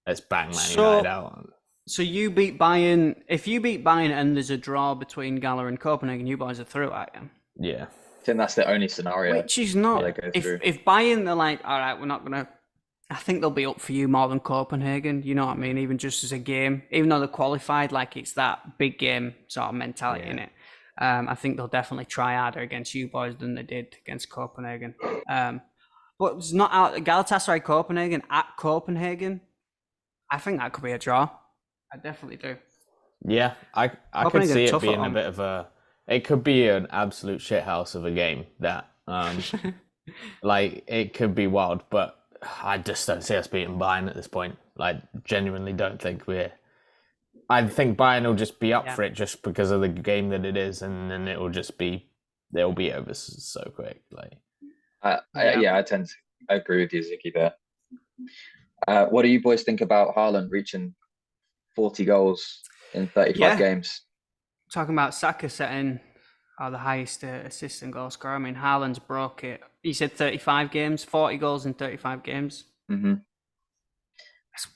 Let's bang Man United out. So you beat Bayern. If you beat Bayern and there's a draw between Gala and Copenhagen, you boys are through, aren't you? Yeah. I think that's the only scenario. Which is not. If Bayern, they're like, all right, we're not going to. I think they'll be up for you more than Copenhagen. You know what I mean? Even just as a game. Even though they're qualified, like it's that big game sort of mentality in it. I think they'll definitely try harder against you boys than they did against Copenhagen. But it's not out. Galatasaray Copenhagen at Copenhagen. I think that could be a draw. I definitely do. Yeah, I could see it being a bit of a. It could be an absolute shithouse of a game that, like it could be wild. But I just don't see us beating Bayern at this point. Like, genuinely don't think we're. I think Bayern will just be up for it just because of the game that it is, and then it will just be. They'll be over so quick. Like. I tend to agree with you, Ziki, there. What do you boys think about Haaland reaching 40 goals in 35 games? Talking about Saka setting the highest assist and goal scorer. I mean, Haaland's broke it. He said 35 games, 40 goals in 35 games. Mm-hmm.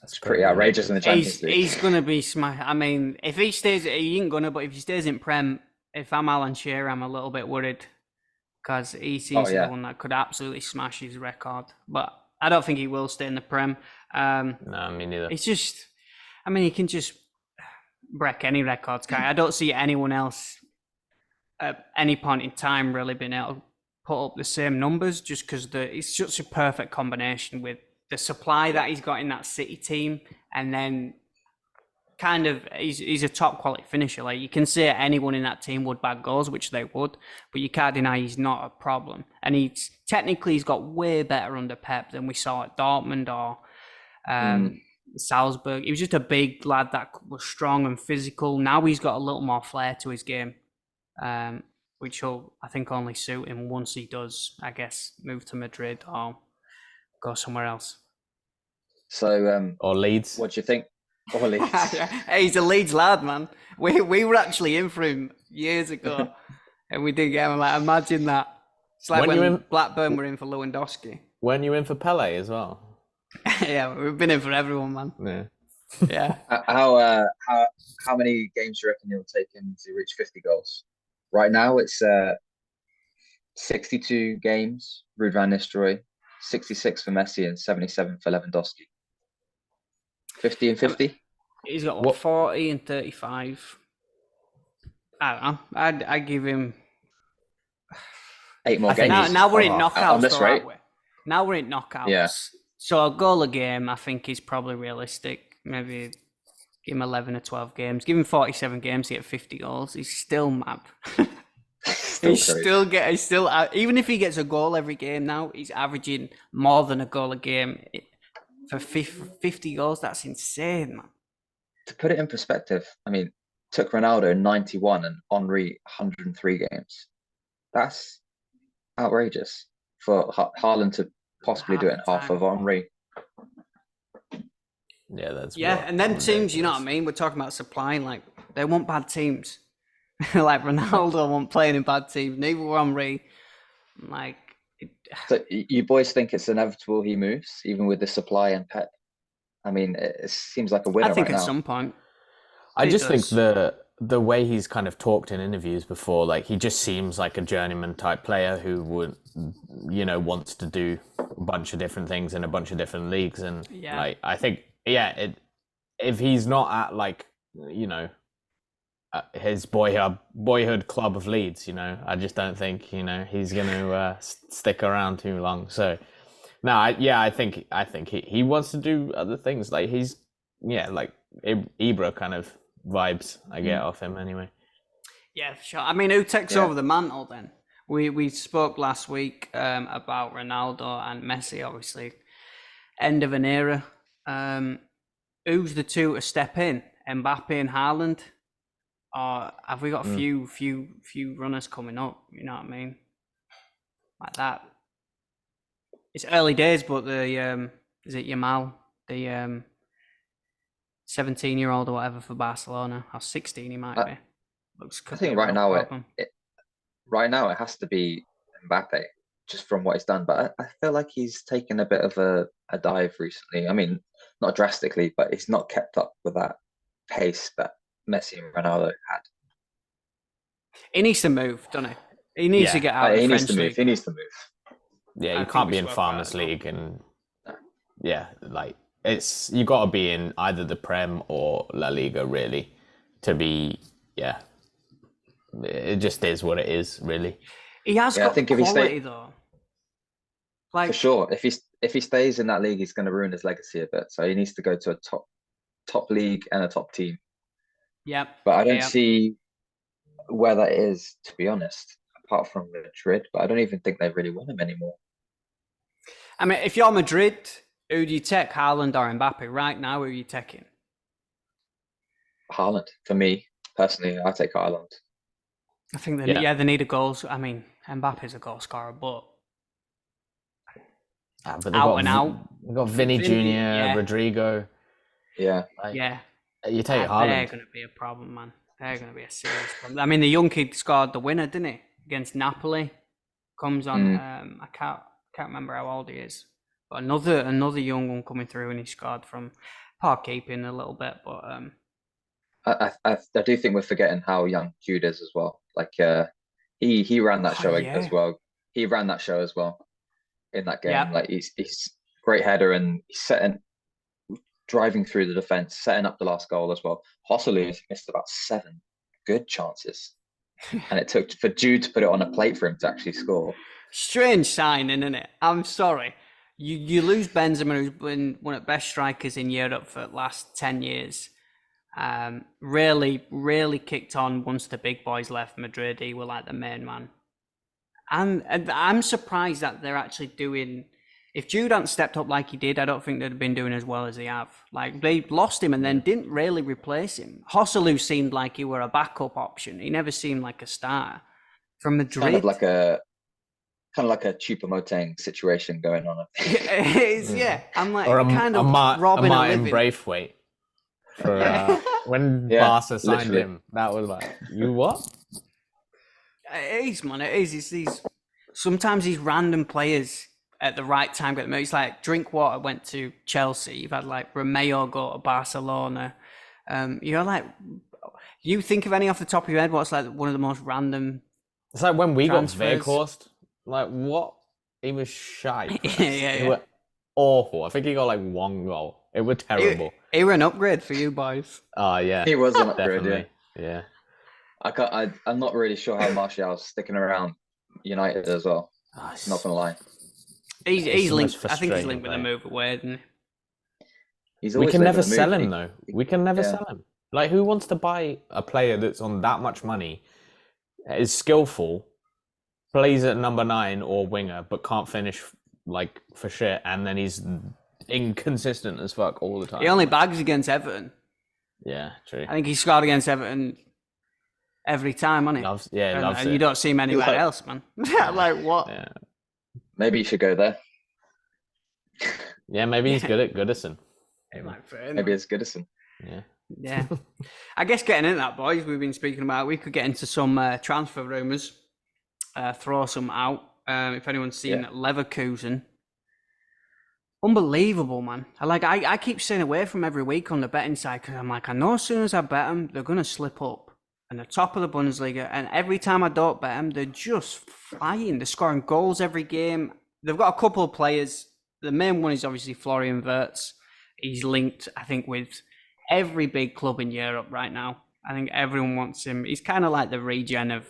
That's pretty outrageous in the Champions League. He's going to be smashed. I mean, if he stays, he ain't going to, but if he stays in Prem, if I'm Alan Shearer, I'm a little bit worried because he seems the one that could absolutely smash his record. But I don't think he will stay in the Prem. No, me neither. It's just, I mean, he can just break any records, guy. I don't see anyone else at any point in time really being able to put up the same numbers just because it's such a perfect combination with the supply that he's got in that City team, and then kind of he's a top quality finisher. Like you can say anyone in that team would bag goals, which they would, but you can't deny he's not a problem. And he's got way better under Pep than we saw at Dortmund or Salzburg. He was just a big lad that was strong and physical. Now he's got a little more flair to his game, which will, I think, only suit him once he does, I guess, move to Madrid or go somewhere else. So, or Leeds. What do you think? Or Leeds. Hey, he's a Leeds lad, man. We were actually in for him years ago, and we didn't get him. Like, imagine that. It's like when Blackburn were in for Lewandowski. Weren't you in for Pele as well? Yeah, we've been in for everyone, man. Yeah. How many games do you reckon it'll take him to reach 50 goals? Right now, it's 62 games. Ruud van Nistelrooy, 66 for Messi, and 77 for Lewandowski. 50 and 50. He's got 40 and 35. I don't know. I'd give him 8 more games. Now we're in knockouts. On this rate. Now we're in knockouts. Yeah. So a goal a game, I think, is probably realistic. Maybe give him 11 or 12 games. Give him 47 games to get 50 goals. He's still mad. Even if he gets a goal every game now, he's averaging more than a goal a game. For 50 goals, that's insane, man. To put it in perspective, I mean, took Ronaldo 91 and Henry 103 games. That's outrageous for Haaland to possibly do it in half of Henry. Yeah, that's and then teams, you know what I mean? We're talking about supply, like they want bad teams. Like Ronaldo wasn't playing in bad teams, neither were Henry. Like, so you boys think it's inevitable he moves, even with the supply and Pep? I mean, it seems like a winner I think right at now. some point. I just think the way he's kind of talked in interviews before, like he just seems like a journeyman type player who would, wants to do a bunch of different things in a bunch of different leagues, and like I think, if he's not at like, his boyhood club of Leeds, I just don't think he's going to stick around too long. So no, I think he wants to do other things. Like he's like Ibra kind of vibes I get off him anyway. Yeah, for sure. I mean, who takes over the mantle then? We spoke last week about Ronaldo and Messi, obviously. End of an era. Who's the two to step in? MBAPPE and Haaland? Or have we got a few runners coming up? You know what I mean? Like that. It's early days, but the is it Yamal, the 17-year-old or whatever for Barcelona, or 16 he might be. I think right now it has to be Mbappe, just from what he's done. But I feel like he's taken a bit of a dive recently. I mean, not drastically, but he's not kept up with that pace that Messi and Ronaldo had. He needs to move, doesn't he? He needs to get out of the French league. He needs to move. Yeah, you can't be in Farmers League, and like you got to be in either the Prem or La Liga really to be. Yeah, it just is what it is, really. He has got quality though. Like, for sure, if he stays in that league, he's going to ruin his legacy a bit. So he needs to go to a top league and a top team. Yep. But I don't see where that is, to be honest, apart from Madrid. But I don't even think they really want him anymore. I mean, if you're Madrid, who do you take, Haaland or Mbappe? Right now, who are you taking? Haaland. For me, personally, I take Haaland. I think they need a goal. I mean, Mbappe's a goal scorer, but out and out. We've got Vinny Jr., Rodrigo. Yeah. You take Haaland. They're going to be a problem, man. They're going to be a serious problem. I mean, the young kid scored the winner, didn't he? Against Napoli. Comes on, I can't remember how old he is. But another young one coming through, and he scored from poor keeping a little bit. But I do think we're forgetting how young Jude is as well. Like he ran that show as well. He ran that show as well in that game. Yep. Like he's great header, and he's driving through the defense, setting up the last goal as well. Joselu missed about 7 good chances, and it took for Jude to put it on a plate for him to actually score. Strange signing, isn't it? I'm sorry. You lose Benzema, who's been one of the best strikers in Europe for the last 10 years. Really kicked on once the big boys left Madrid. He was like the main man. And I'm surprised that they're actually doing... If Jude hadn't stepped up like he did, I don't think they'd have been doing as well as they have. Like, they lost him and then didn't really replace him. Joselu seemed like he were a backup option. He never seemed like a starter. From Madrid... Kind of like a Choupo-Moting situation going on. It is, yeah. I'm like, or kind of robbing a Martin Braithwaite. For, when Barca signed him, that was like, you what? It is, man. It is. It's sometimes these random players at the right time. It's like Drinkwater went to Chelsea. You've had like Romeo go to Barcelona. You're like, you think of any off the top of your head? What's like one of the most random? It's like when we got Veghorst. Like what? He was shy. He was awful. I think he got like 1 goal. It was terrible. He was an upgrade for you boys. Oh yeah, he was an upgrade. Definitely. Yeah. I'm not really sure how Martial's sticking around United as well. Not gonna lie. He's linked. I think he's linked with a move away, isn't he? We can never sell him though. We can never sell him. Like, who wants to buy a player that's on that much money, is skillful, plays at number 9 or winger, but can't finish like for shit, and then he's inconsistent as fuck all the time. He only bags against Everton. Yeah, true. I think he scored against Everton every time, hasn't he? Loves it. You don't see him anywhere else, man. Like what? Yeah. Maybe you should go there. Yeah, maybe he's good at Goodison. Maybe it's Goodison. Yeah. Yeah. I guess getting into that, boys, we've been speaking about, we could get into some transfer rumours, throw some out. If anyone's seen Leverkusen. Unbelievable, man. I keep staying away from every week on the betting side because I'm like, I know as soon as I bet them, they're going to slip up. And they're top of the Bundesliga. And every time I don't bet them, they're just flying. They're scoring goals every game. They've got a couple of players. The main one is obviously Florian Wirtz. He's linked, I think, with every big club in Europe right now. I think everyone wants him. He's kind of like the regen of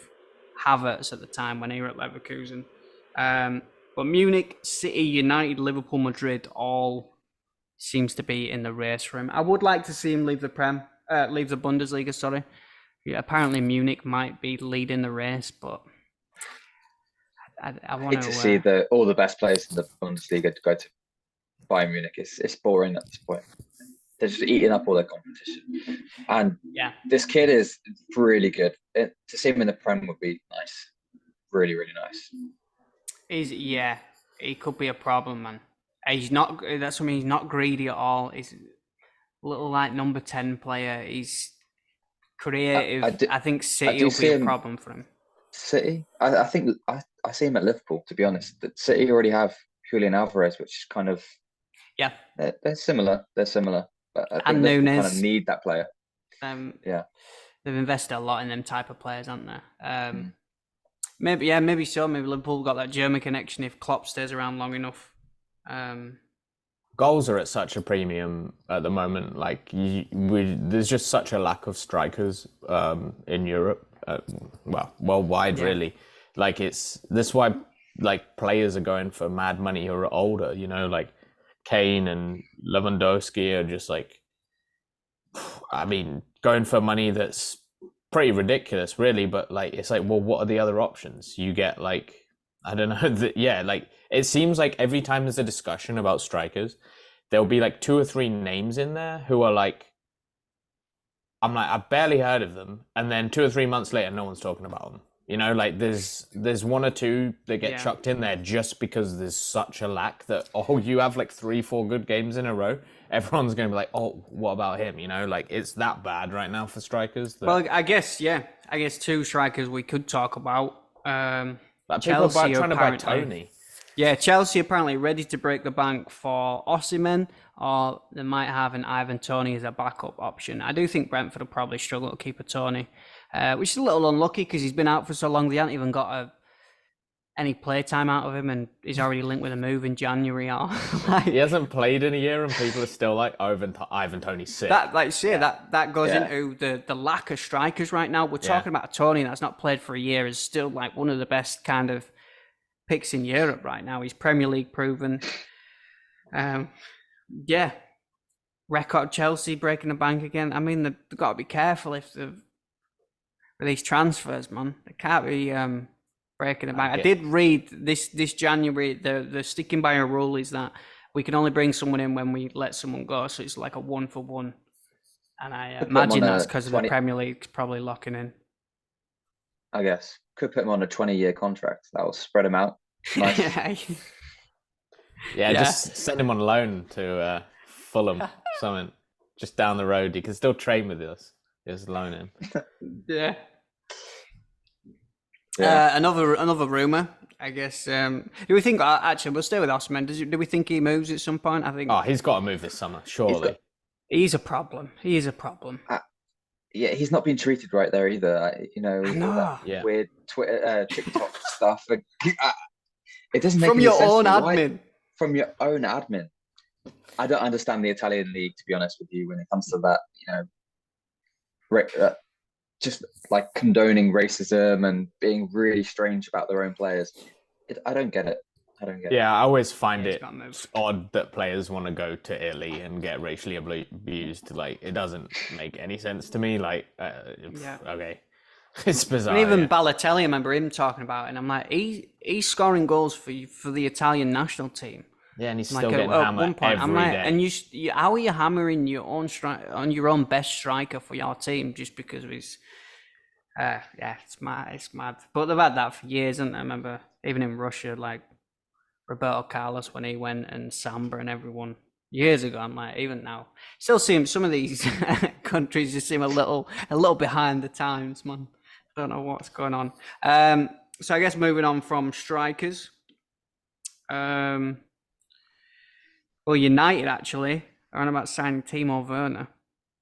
Havertz at the time when he was at Leverkusen. But Munich, City, United, Liverpool, Madrid, all seems to be in the race for him. I would like to see him leave the Bundesliga, sorry. Yeah, apparently Munich might be leading the race, but I want to see all the best players in the Bundesliga to go to Bayern Munich. It's boring at this point. They're just eating up all their competition. And this kid is really good. To see him in the Prem would be nice. Really, really nice. He could be a problem, man. He's not. That's what I mean. He's not greedy at all. He's a little like number 10 player. He's creative. I think City will be a problem for him. City? I think I see him at Liverpool, to be honest. That City already have Julian Alvarez, which is kind of they're similar. They're similar. But I think they kind of need that player. They've invested a lot in them type of players, haven't they? Maybe so. Maybe Liverpool got that German connection if Klopp stays around long enough. Goals are at such a premium at the moment. Like there's just such a lack of strikers in Europe. Worldwide, really. Like that's why like players are going for mad money who are older. You know, like Kane and Lewandowski are just like, I mean, going for money that's pretty ridiculous, really. But like, it's like, well, what are the other options? You get like, I don't know. Like it seems like every time there's a discussion about strikers, there'll be like 2 or 3 names in there who are like, I'm like, I've barely heard of them, and then 2 or 3 months later, no one's talking about them. You know, like there's 1 or 2 that get chucked in there just because there's such a lack that, you have like 3-4 good games in a row. Everyone's going to be like, oh, what about him? You know, like it's that bad right now for strikers. Well, I guess 2 strikers we could talk about. Like Chelsea people trying to buy Tony. Yeah, Chelsea apparently ready to break the bank for Osimhen, or they might have an Ivan Toney as a backup option. I do think Brentford will probably struggle to keep a Toney, which is a little unlucky because he's been out for so long. They haven't even got any play time out of him, and he's already linked with a move in January. He hasn't played in a year, and people are still like, Ivan Toney's sick. That goes into the lack of strikers right now. We're talking about a Toney that's not played for a year, is still like one of the best kind of picks in Europe right now. He's Premier League proven. Record Chelsea breaking the bank again. I mean, they've got to be careful with these transfers, man. They can't be breaking the bank. I did read this January, the sticking by a rule is that we can only bring someone in when we let someone go. So it's like a 1-for-1. And I imagine that's because of the Premier League probably locking in. I guess. Could put him on a 20-year contract. That will spread him out. Nice. Just send him on loan to Fulham, something. Just down the road. He can still train with us. Just loan him. Another rumour, I guess. Do we think, actually, we'll stay with Osimhen. Do we think he moves at some point? I think. Oh, he's got to move this summer, surely. He's a problem. He is a problem. He's not been treated right there either. Weird Twitter, TikTok stuff. It doesn't make from your own admin. From your own admin. I don't understand the Italian league, to be honest with you, when it comes to that. You know, just like condoning racism and being really strange about their own players. I don't get it. Yeah, I always find it odd that players want to go to Italy and get racially abused. Like, it doesn't make any sense to me. Like, okay. It's bizarre. And even Balotelli, I remember him talking about it, and I'm like, he's scoring goals for the Italian national team. Yeah, and he's still getting hammered every day. And how are you hammering your own best striker for your team just because of his? It's mad. But they've had that for years, and I remember even in Russia, like Roberto Carlos when he went, and Samba and everyone. years ago. I'm like, even now, still seem some of these countries just seem a little behind the times, man. Don't know what's going on. So I guess moving on from strikers. Well, United actually are on about signing Timo Werner.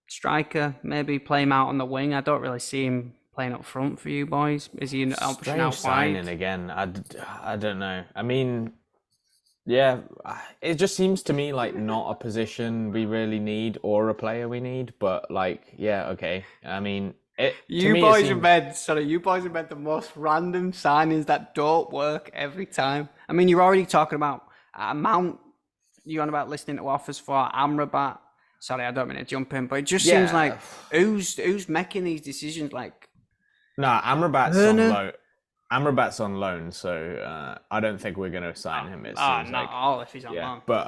Striker, maybe play him out on the wing. I don't really see him playing up front for you boys. Is he an option out wide? Signing again. I don't know. I mean, yeah, it just seems to me like not a position we really need or a player we need. But like, yeah, okay. I mean, you boys have made the most random signings that don't work every time. I mean, you're already talking about Mount. You're on about listening to offers for Amrabat. Sorry, I don't mean to jump in, but it just seems like who's making these decisions? Like, nah, Amrabat's on loan. Amrabat's on loan, so I don't think we're going to sign him. It seems not all if he's on loan. But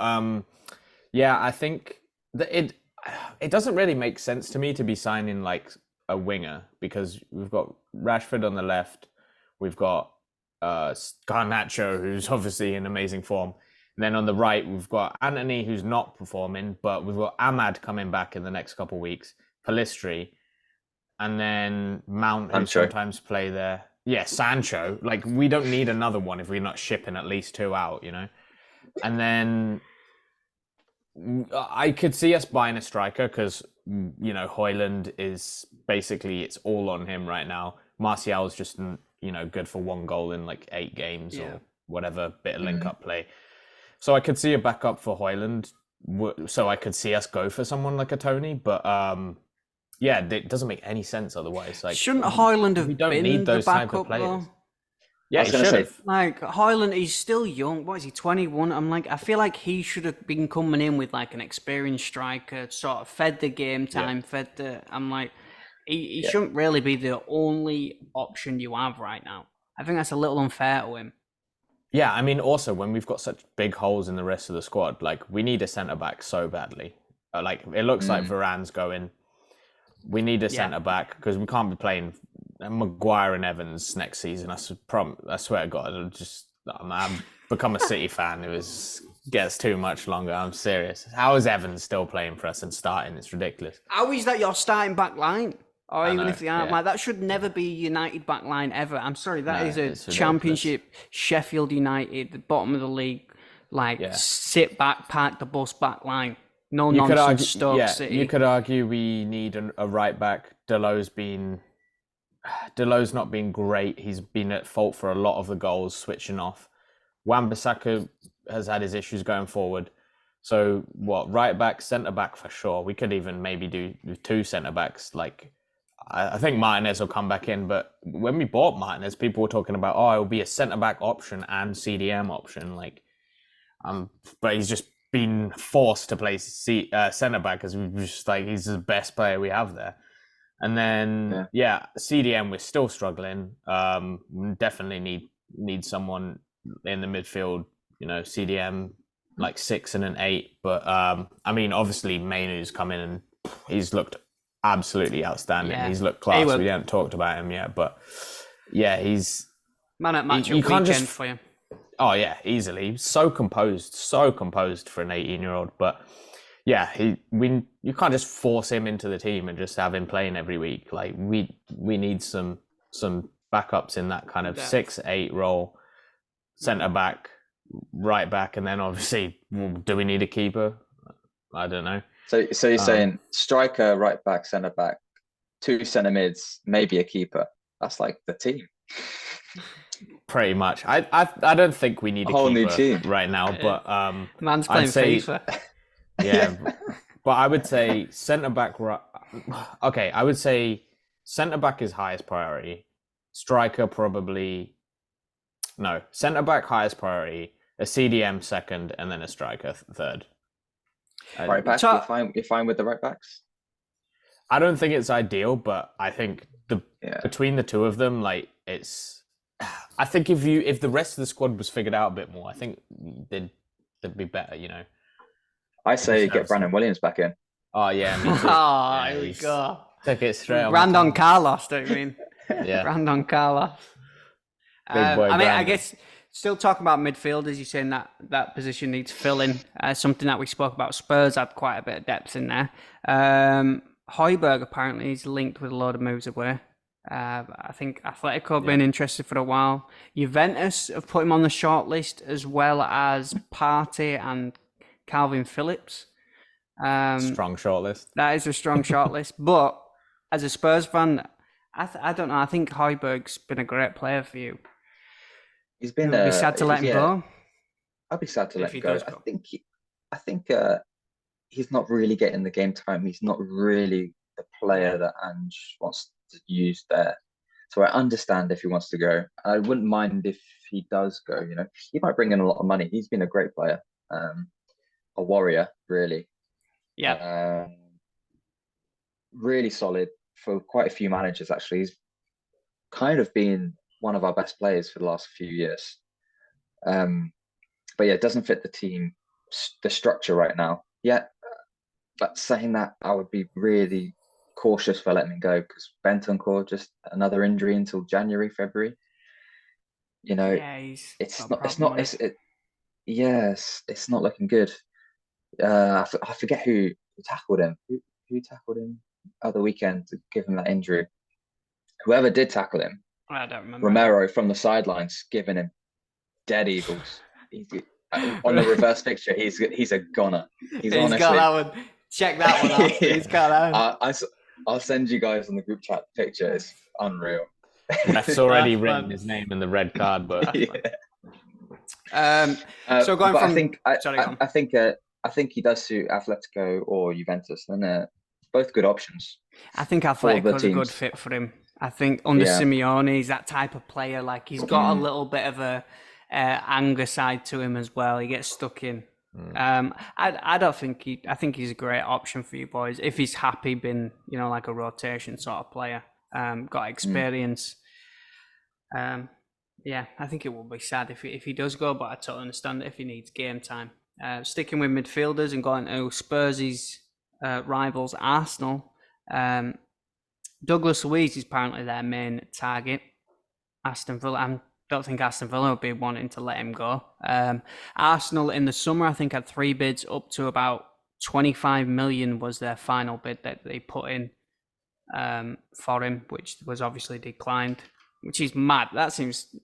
yeah, I think that it doesn't really make sense to me to be signing like a winger, because we've got Rashford on the left, we've got Garnacho, who's obviously in amazing form. And then on the right, we've got Anthony, who's not performing, but we've got Ahmad coming back in the next couple of weeks, Pellistri, and then Mount, who sometimes play there. Yeah, Sancho. Like, we don't need another one if we're not shipping at least 2 out, you know? And then I could see us buying a striker because, you know, Haaland is basically, it's all on him right now. Martial's just, you know, good for 1 goal in like 8 games or whatever, bit of link-up play. So I could see a backup for Haaland. So I could see us go for someone like a Tony, but yeah, it doesn't make any sense otherwise. Like, shouldn't Haaland have been the backup though? Yeah, he should have. Like, Haaland, he's still young. What is he, 21? I feel like he should have been coming in with like an experienced striker, sort of fed the game time, he shouldn't really be the only option you have right now. I think that's a little unfair to him. Yeah, I mean, also, when we've got such big holes in the rest of the squad, like, we need a centre-back so badly. Like, it looks like Varane's going. We need a centre-back, because we can't be playing Maguire and Evans next season. I swear to God, I've become a City fan. It gets too much longer. I'm serious. How is Evans still playing for us and starting? It's ridiculous. How is that your starting back line? Or even if they aren't, like, that should never be United back line ever. I'm sorry, that is a Championship Sheffield United, the bottom of the league, sit back, park the bus back line. No nonsense Stoke City. You could argue we need a right back. Delow's not been great. He's been at fault for a lot of the goals, switching off. Wan-Bissaka has had his issues going forward. So right back, centre back for sure. We could even maybe do 2 centre backs. Like, I think Martinez will come back in, but when we bought Martinez, people were talking about, it'll be a centre-back option and CDM option. Like, but he's just been forced to play centre-back because he's the best player we have there. And then, CDM, we're still struggling. Definitely need someone in the midfield, you know, CDM, like 6 and an 8. But, I mean, obviously, Mainoo's come in and he's looked absolutely outstanding. Yeah. He's looked class. We haven't talked about him yet, but yeah, he's man at match weekend for you. Oh yeah, easily. So composed for an 18-year-old. But yeah, you can't just force him into the team and just have him playing every week. Like, we need some backups in that kind of 6-8 role, centre back, right back, and then obviously, do we need a keeper? I don't know. So you're saying striker, right back, centre back, 2 centre mids, maybe a keeper. That's like the team. Pretty much. I don't think we need a whole new team right now, but man's playing FIFA. Yeah, but I would say centre back. Okay, I would say centre back is highest priority. Striker probably no. Centre back highest priority. A CDM second, and then a striker third. Right back, you're fine with the right backs? I don't think it's ideal, but I think between the two of them, like, I think if the rest of the squad was figured out a bit more, I think they'd be better, you know. I say get Brandon Williams back in. Oh yeah, me too. Here we go. Took it straight on. Brandon Carlos, don't you mean? Yeah. Brandon Carlos. Big boy I mean, Brandon. I guess Still talking about midfielders, you're saying that position needs filling. Something that we spoke about. Spurs had quite a bit of depth in there. Højbjerg apparently is linked with a load of moves away. I think Atletico have been interested for a while. Juventus have put him on the short list, as well as Partey and Calvin Phillips. Strong shortlist. That is a strong shortlist. But as a Spurs fan, I don't know. I think Højbjerg's been a great player for you. He's been. You'd be sad to let him go. I'd be sad to let him go. I think he's not really getting the game time. He's not really the player that Ange wants to use there. So I understand if he wants to go. I wouldn't mind if he does go. You know, he might bring in a lot of money. He's been a great player, a warrior, really. Yeah. Really solid for quite a few managers. Actually, he's kind of been one of our best players for the last few years. But yeah, it doesn't fit the team, the structure right now. Yeah, but saying that, I would be really cautious for letting him go, because Bentancur, just another injury until January, February. You know, it's not looking good. I forget who tackled him. Who tackled him other weekend to give him that injury? Whoever did tackle him. I don't remember. Romero from the sidelines giving him dead eagles. On the reverse picture, he's a goner. He's honestly got that one. Check that one out. He's got that one. I'll send you guys on the group chat the picture. It's unreal. That's already written his name in the red card, but so going from I think he does suit Atletico or Juventus, and they're both good options. I think Atletico's a good fit for him. I think under Simeone, he's that type of player. Like, he's got a little bit of a anger side to him as well. He gets stuck in. I think he's a great option for you boys if he's happy being, you know, like a rotation sort of player. Got experience. Yeah, I think it will be sad if he does go, but I totally understand if he needs game time. Sticking with midfielders and going to Spurs' rivals Arsenal. Douglas Luiz is apparently their main target. Aston Villa, I don't think Aston Villa would be wanting to let him go. Arsenal in the summer, I think, had 3 bids up to about 25 million was their final bid that they put in for him, which was obviously declined, which is mad. That seems,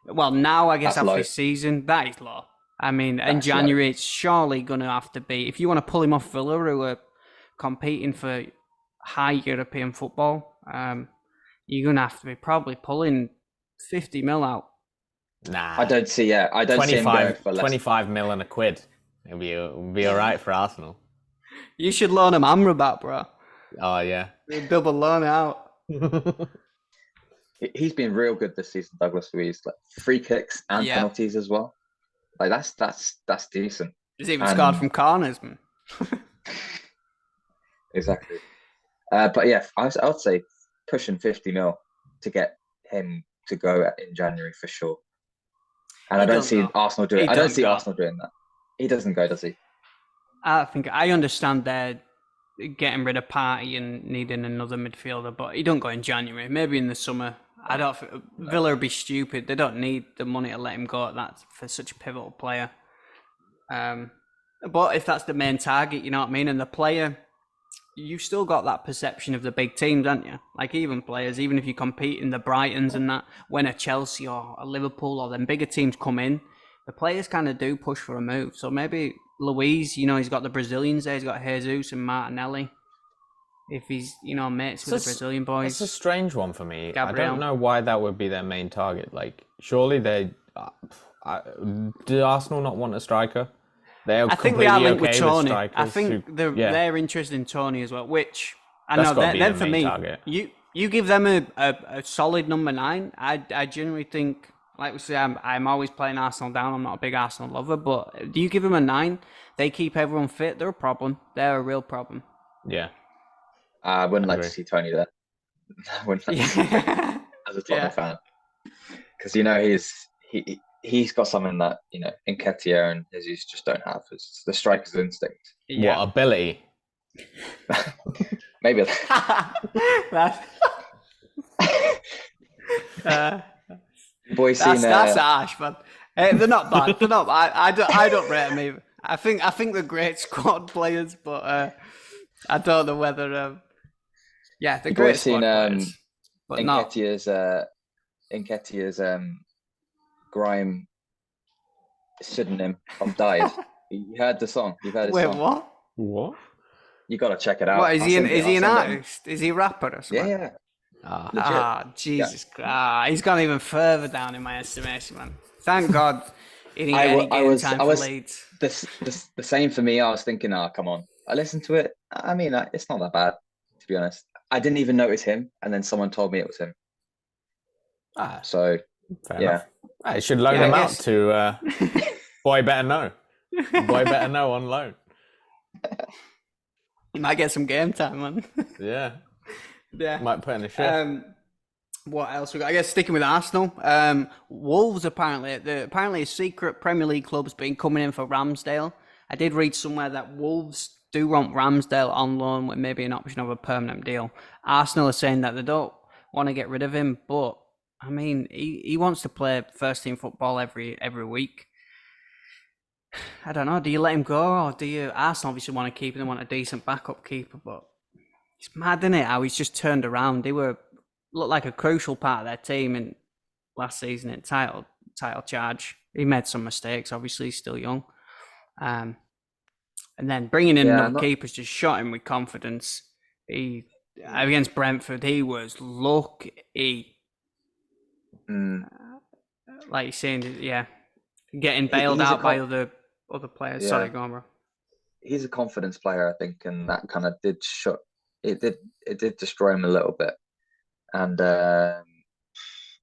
well, now I guess after this season, that is low. I mean, in January, it's surely going to have to be, if you want to pull him off Villa, who are competing for high European football, you're going to have to be probably pulling 50 mil out. Nah, I don't see him going for less. 25 mil and a quid. It'll be all right for Arsenal. You should loan him Amrabat, bro. Oh, yeah. Double loan out. He's been real good this season, Douglas Luiz. Like, free kicks and penalties as well. Like, that's decent. He's even scored from corners, man. Exactly. But yeah, I would say pushing 50 mil to get him to go in January for sure. And I don't see Arsenal doing it. I don't see Arsenal doing that. He doesn't go, does he? I understand they're getting rid of Partey and needing another midfielder, but he don't go in January. Maybe in the summer. Villa would be stupid. They don't need the money to let him go at that for such a pivotal player. But if that's the main target, you know what I mean? And the player, you've still got that perception of the big teams, haven't you? Like, even players, even if you compete in the Brightons and that, when a Chelsea or a Liverpool or them bigger teams come in, the players kind of do push for a move. So maybe Luiz, you know, he's got the Brazilians there. He's got Jesus and Martinelli. If he's, you know, mates with the Brazilian boys. It's a strange one for me. Gabriel. I don't know why that would be their main target. Like, surely they... do Arsenal not want a striker? I think they are linked with Tony. I think they're interested in Tony as well, which I know then for me, target. You give them a solid number 9. I genuinely think, like we say, I'm always playing Arsenal down. I'm not a big Arsenal lover, but do you give them a 9? They keep everyone fit. They're a problem. They're a real problem. Yeah. I wouldn't like to see Tony there. I wouldn't like to see him as a Tottenham fan, because you know he's got something that, you know, Nketiah and Jesus just don't have. It's the striker's instinct. Yeah. What ability? Maybe. That's harsh, man. They're not bad. They're not. I don't rate them either. I think they're great squad players, but I don't know whether. Yeah, they're great squad players, but not. Nketiah's grime pseudonym from Died. You heard the song? You've heard his song? What? What? You got to check it out. What is he? Is he an artist? Is he a rapper or something? Yeah. Jesus Christ! He's gone even further down in my estimation, man. Thank God he didn't get any game time for Leeds. The same for me. I was thinking, come on. I listened to it. I mean, it's not that bad, to be honest. I didn't even notice him, and then someone told me it was him. So, fair enough. I should loan him out to Boy Better Know. Boy Better Know on loan. You might get some game time, man. Yeah. Might put in a shift. What else we got? I guess sticking with Arsenal. Wolves apparently a secret Premier League club's been coming in for Ramsdale. I did read somewhere that Wolves do want Ramsdale on loan with maybe an option of a permanent deal. Arsenal are saying that they don't want to get rid of him, but I mean, he wants to play first team football every week. I don't know. Do you let him go, or do you? Arsenal obviously want to keep him. They want a decent backup keeper, but it's mad, isn't it? How he's just turned around. They looked like a crucial part of their team in last season in title charge. He made some mistakes. Obviously, he's still young. And then bringing in another keeper's just shot him with confidence. He against Brentford, he was lucky. Like you're saying, getting bailed out by other players. Yeah. Sorry, go on, bro. He's a confidence player, I think, and that kind of did destroy him a little bit. And I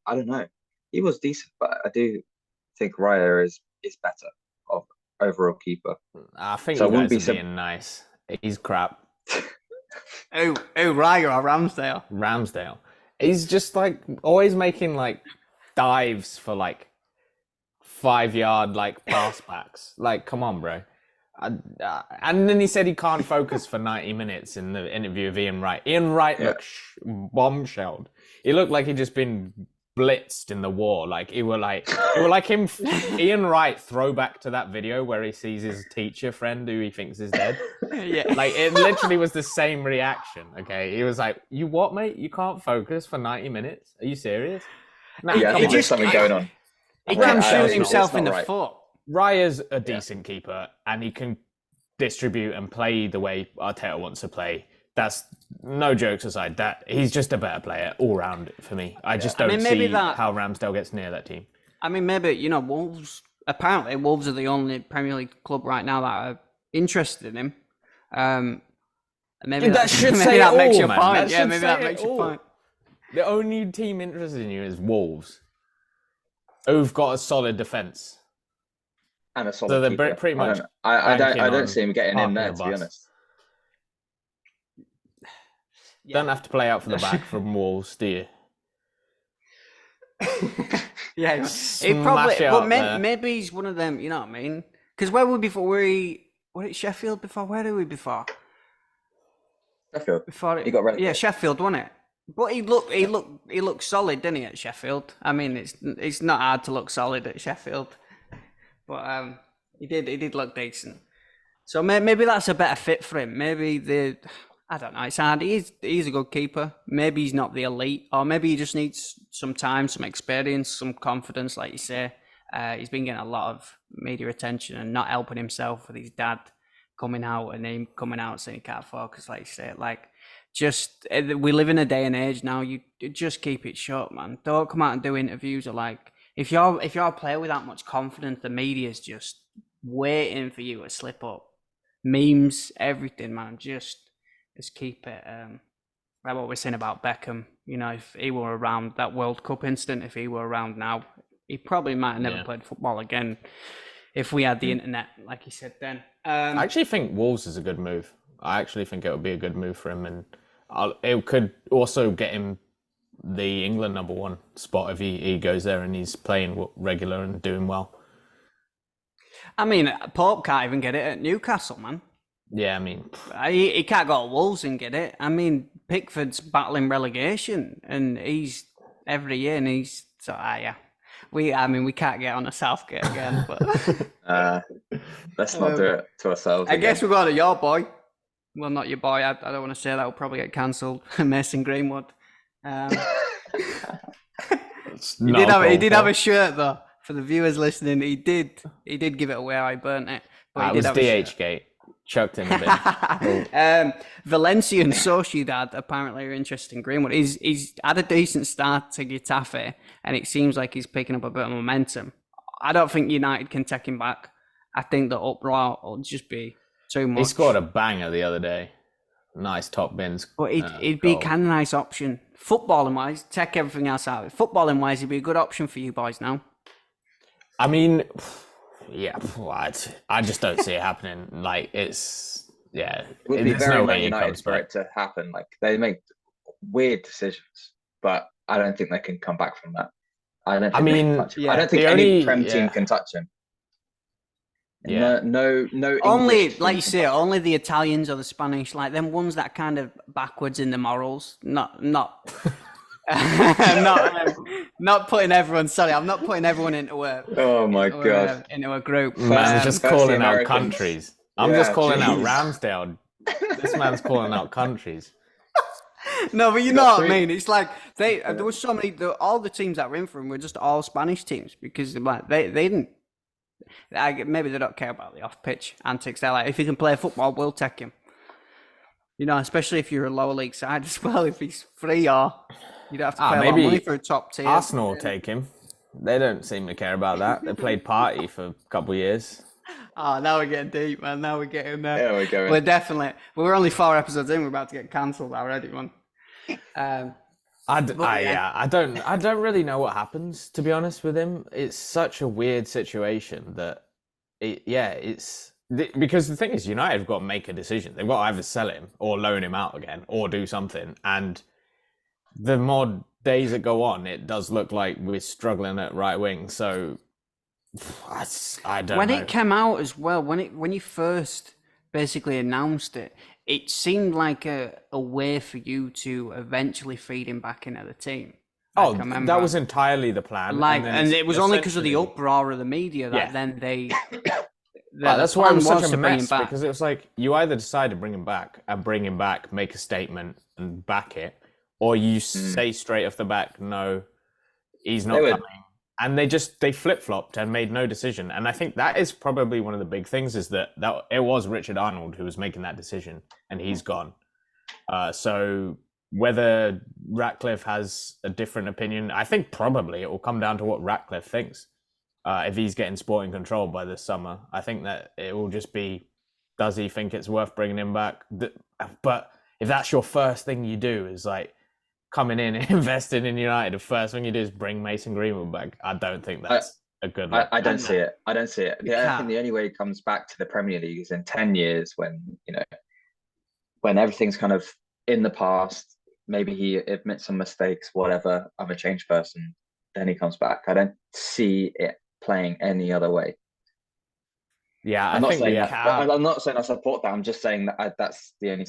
don't know, he was decent, but I do think Raya is better of overall keeper. I think so. You guys are being nice. He's crap. Raya or Ramsdale? Ramsdale. He's just like always making like dives for like 5-yard like pass backs. Like, come on, bro. And then he said he can't focus for 90 minutes in the interview with Ian Wright. Ian Wright looked bombshelled. He looked like he'd just been blitzed in the war. Like it were like him. Ian Wright throwback to that video where he sees his teacher friend who he thinks is dead. Like it literally was the same reaction. Okay, he was like, "You what, mate? You can't focus for 90 minutes? Are you serious?" No, there's something going on. He can shoot himself in the foot. Raya's a decent keeper, and he can distribute and play the way Arteta wants to play. That's no jokes aside. That he's just a better player all round for me. I just don't see how Ramsdale gets near that team. I mean, maybe Wolves. Apparently, Wolves are the only Premier League club right now that are interested in him. Maybe that should say that makes your point. Yeah, maybe that makes your point. The only team interested in you is Wolves, who've got a solid defence. And a solid so they're keeper. Pretty much. I don't see him getting in there, to be honest. Don't have to play out for the back from Wolves, do you? He probably. But maybe he's one of them. You know what I mean? Because where were we before? Were it Sheffield before? Where were we before? Sheffield. Before he got red. Yeah, Sheffield, wasn't it? But he looked solid, didn't he, at Sheffield? I mean, it's not hard to look solid at Sheffield. But he did look decent. So maybe that's a better fit for him. Maybe I don't know. It's hard. He's a good keeper. Maybe he's not the elite, or maybe he just needs some time, some experience, some confidence, like you say. He's been getting a lot of media attention and not helping himself with his dad coming out and him coming out saying he can't focus, like you say. Like, just we live in a day and age now. You just keep it short, man. Don't come out and do interviews or like. If you're a player with that much confidence, the media's just waiting for you to slip up. Memes, everything, man. Just keep it. Like what we're saying about Beckham. You know, if he were around that World Cup incident, if he were around now, he probably might have never played football again. If we had the internet, like he said then. I actually think Wolves is a good move. I actually think it would be a good move for him, and it could also get him the England #1 spot if he goes there and he's playing regular and doing well. I mean, Pope can't even get it at Newcastle, man. Yeah, I mean... He can't go to Wolves and get it. I mean, Pickford's battling relegation and he's every year and he's... So, yeah. We can't get on a Southgate again, but let's not do it to ourselves. I guess we're going to your boy. Well, not your boy. I don't want to say that. Will probably get cancelled. Mason Greenwood. He did have a shirt though. For the viewers listening, he did give it away. I burnt it. But it was DHgate. Chucked in a bit. Valencia and Sociedad apparently are interested in Greenwood. He's had a decent start to Getafe, and it seems like he's picking up a bit of momentum. I don't think United can take him back. I think the uproar will just be too much. He scored a banger the other day. Nice top bins. But he'd be kind of a nice option. Footballing wise, take everything else out. Footballing wise, he'd be a good option for you boys now. I mean, yeah, I just don't see it happening. Like, it's, yeah. It would be very no United for it to happen. Like, they make weird decisions, but I don't think they can come back from that. I don't think any Prem team can touch him. Yeah. No. Only, like you say, only the Italians or the Spanish, like them ones that are kind of backwards in the morals. Not putting everyone. Sorry, I'm not putting everyone into a. Oh my god! Into a group. Man's just calling out countries. I'm just calling out Ramsdale. This man's calling out countries. No, but you know what I mean. It's like there was so many. All the teams that were in for him were just all Spanish teams because like they didn't. Maybe they don't care about the off-pitch antics. They're like, if he can play football, we'll take him. You know, especially if you're a lower league side as well. If he's free, or you don't have to pay a lot of money for a top tier. Arsenal will take him. They don't seem to care about that. They played party for a couple of years. Oh, now we're getting deep, man. Now we're getting there. Yeah, we're going. We're definitely. We're only 4 episodes in. We're about to get cancelled already, man. I don't really know what happens, to be honest with him. It's such a weird situation that because the thing is, United have got to make a decision. They've got to either sell him or loan him out again or do something. And the more days that go on, it does look like we're struggling at right wing. So I don't know. When it came out as well, when you first basically announced it, it seemed like a way for you to eventually feed him back into the team. That was entirely the plan. And it was only because of the uproar of the media that then they... that's why it was such a mess, because it was like, you either decide to bring him back, make a statement and back it, or you say straight off the back, no, he's not coming. And they flip-flopped and made no decision. And I think that is probably one of the big things, is that it was Richard Arnold who was making that decision, and he's gone. So whether Ratcliffe has a different opinion, I think probably it will come down to what Ratcliffe thinks. If he's getting Sporting control by this summer, I think that it will just be, does he think it's worth bringing him back? But if that's your first thing you do, is like, coming in and investing in United, the first thing you do is bring Mason Greenwood back. I don't think that's a good look. I don't see it. I think the only way he comes back to the Premier League is in 10 years when everything's kind of in the past. Maybe he admits some mistakes, whatever. I'm a changed person. Then he comes back. I don't see it playing any other way. Yeah, I'm not saying I support that. I'm just saying that that's the only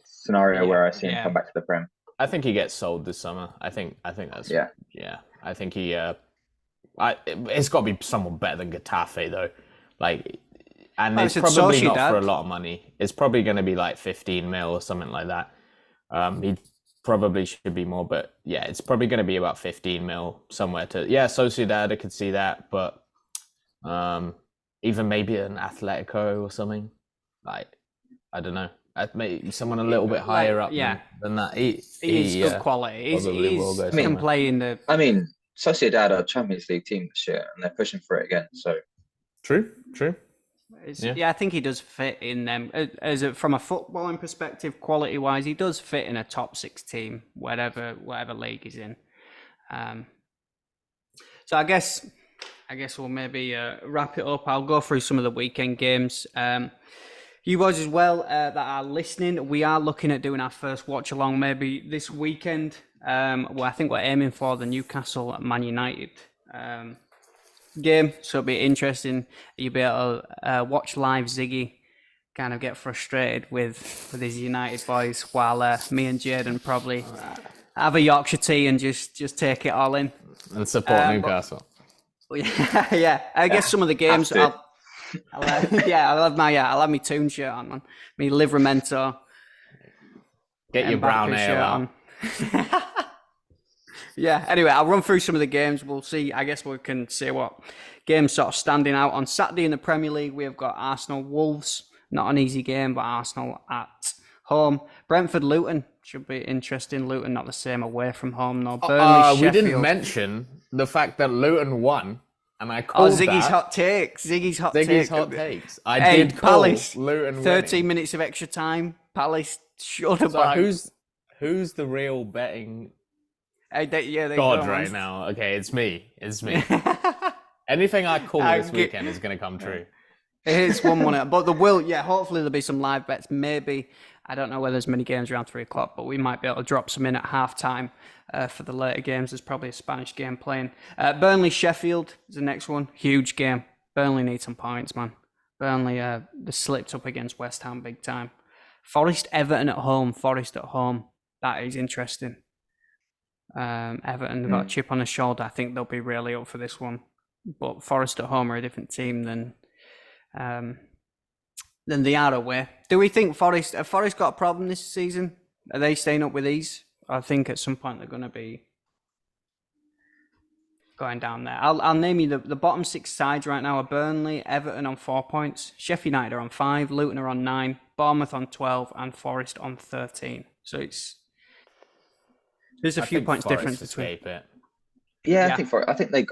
scenario where I see him come back to the Prem. I think he gets sold this summer. I think that's I think he. It's got to be someone better than Getafe though, and it's probably not for a lot of money. It's probably going to be like 15 mil or something like that. He probably should be more, but yeah, it's probably going to be about 15 mil somewhere to. Yeah, Sociedad, I could see that, but even maybe an Atletico or something. I don't know. Maybe someone a little bit higher up than that. He's good quality. He can play in the... I mean, Sociedad are a Champions League team this year, and they're pushing for it again, so... True. I think he does fit in them. From a footballing perspective, quality-wise, he does fit in a top 6 team, whatever league he's in. So I guess we'll maybe wrap it up. I'll go through some of the weekend games. You boys as well that are listening, we are looking at doing our first watch along maybe this weekend. I think we're aiming for the Newcastle Man United game, so it'll be interesting. You'll be able to watch live Ziggy kind of get frustrated with his United boys, while me and Jaden probably have a Yorkshire tea and just take it all in and support Newcastle. Yeah. I guess some of the games I'll have my Toon shirt on, man. Me Livramento. Get your brown ale out. Yeah, anyway, I'll run through some of the games. We'll see. I guess we can see what games sort of standing out. On Saturday in the Premier League, we have got Arsenal Wolves. Not an easy game, but Arsenal at home. Brentford Luton should be interesting. Luton not the same away from home. No, Burnley Sheffield. We didn't mention the fact that Luton won. And I called Ziggy's hot takes. Ziggy's hot takes. I did call Palace, Luton 13 winning. minutes of extra time. Palace should have. So who's the real betting god right now? Okay, it's me. Anything I call this weekend is going to come true. It's 1-1, but hopefully there'll be some live bets. Maybe, I don't know whether there's many games around 3 o'clock, but we might be able to drop some in at half time for the later games. There's probably a Spanish game playing. Burnley Sheffield is the next one. Huge game. Burnley need some points, man. Burnley, they slipped up against West Ham big time. Forest Everton at home. Forest at home. That is interesting. Everton have got a chip on the shoulder. I think they'll be really up for this one. But Forest at home are a different team than they are away. Do we think Forest got a problem this season? Are they staying up with ease? I think at some point they're going to be going down there. I'll name you the bottom 6 sides right now are Burnley, Everton on 4 points, Sheffield United are on 5, Luton are on 9, Bournemouth on 12, and Forest on 13. So there's a few points difference between it. Yeah, I think they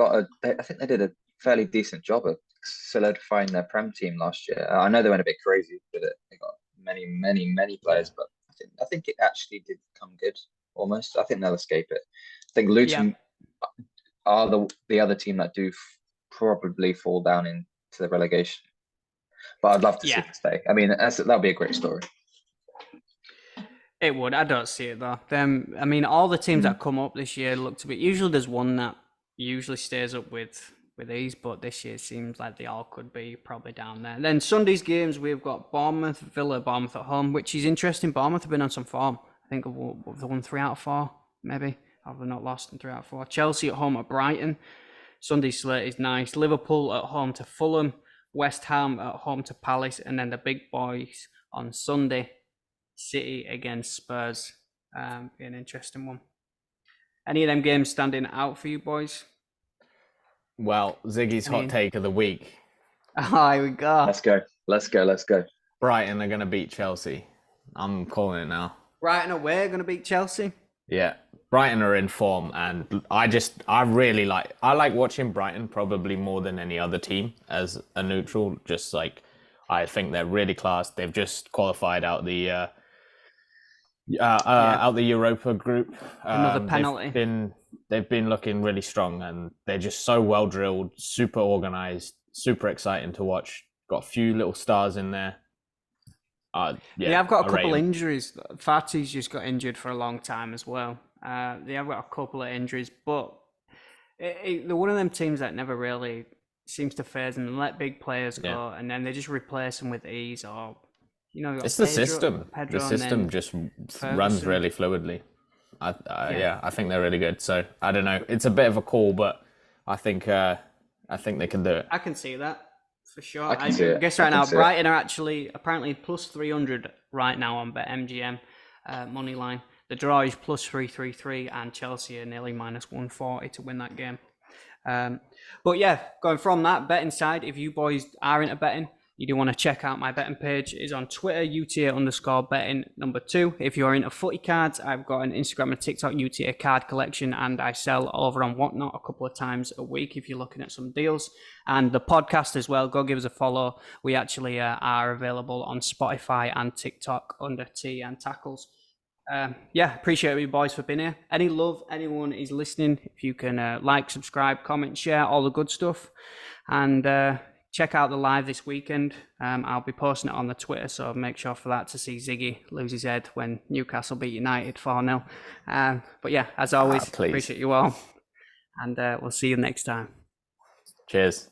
did a fairly decent job of solidifying their Prem team last year. I know they went a bit crazy with it. They got many players, but I think it actually did come good almost. I think they'll escape it. I think Luton are the other team that do probably fall down into the relegation. But I'd love to see them stay. I mean, that'll be a great story. It would. I don't see it though. I mean, all the teams that come up this year look to be. Usually, there's one that usually stays up with these, but this year seems like they all could be probably down there. Then Sunday's games, we've got Bournemouth at home, which is interesting. Bournemouth have been on some form. I think they've won 3 out of 4, maybe. Have they not lost in 3 out of 4? Chelsea at home at Brighton. Sunday's slate is nice. Liverpool at home to Fulham. West Ham at home to Palace. And then the big boys on Sunday. City against Spurs. Be an interesting one. Any of them games standing out for you boys? Well, Ziggy's hot take of the week. Oh, here we go. Let's go. Brighton are going to beat Chelsea. I'm calling it now. Brighton away going to beat Chelsea? Yeah. Brighton are in form, and I like watching Brighton probably more than any other team as a neutral. Just like, I think they're really class. They've just qualified out the out the Europa group. Another penalty. They've been looking really strong, and they're just so well drilled, super organized, super exciting to watch. Got a few little stars in there. I've got a couple injuries. Fati's just got injured for a long time as well. They have got a couple of injuries, but they're one of them teams that never really seems to phase them and let big players go, and then they just replace them with ease. Or it's the system. The system just runs really fluidly. I think they're really good. So I don't know. It's a bit of a call, but I think they can do it. I can see that for sure. I guess right now Brighton are actually apparently plus 300 right now on BetMGM money line. The draw is plus 333, and Chelsea are nearly minus 140 to win that game. But yeah, going from that betting side, if you boys are into betting, you do want to check out my betting page. It's on Twitter, UTA_betting number 2. If you're into footy cards, I've got an Instagram and TikTok UTA card collection, and I sell over on Whatnot a couple of times a week if you're looking at some deals. And the podcast as well, go give us a follow. We actually are available on Spotify and TikTok under Tea and Tackles. Appreciate you boys for being here. Any love, anyone is listening, if you can like, subscribe, comment, share, all the good stuff. And check out the live this weekend. I'll be posting it on the Twitter, so make sure for that to see Ziggy lose his head when Newcastle beat United 4-0. But yeah, as always, appreciate you all. And we'll see you next time. Cheers.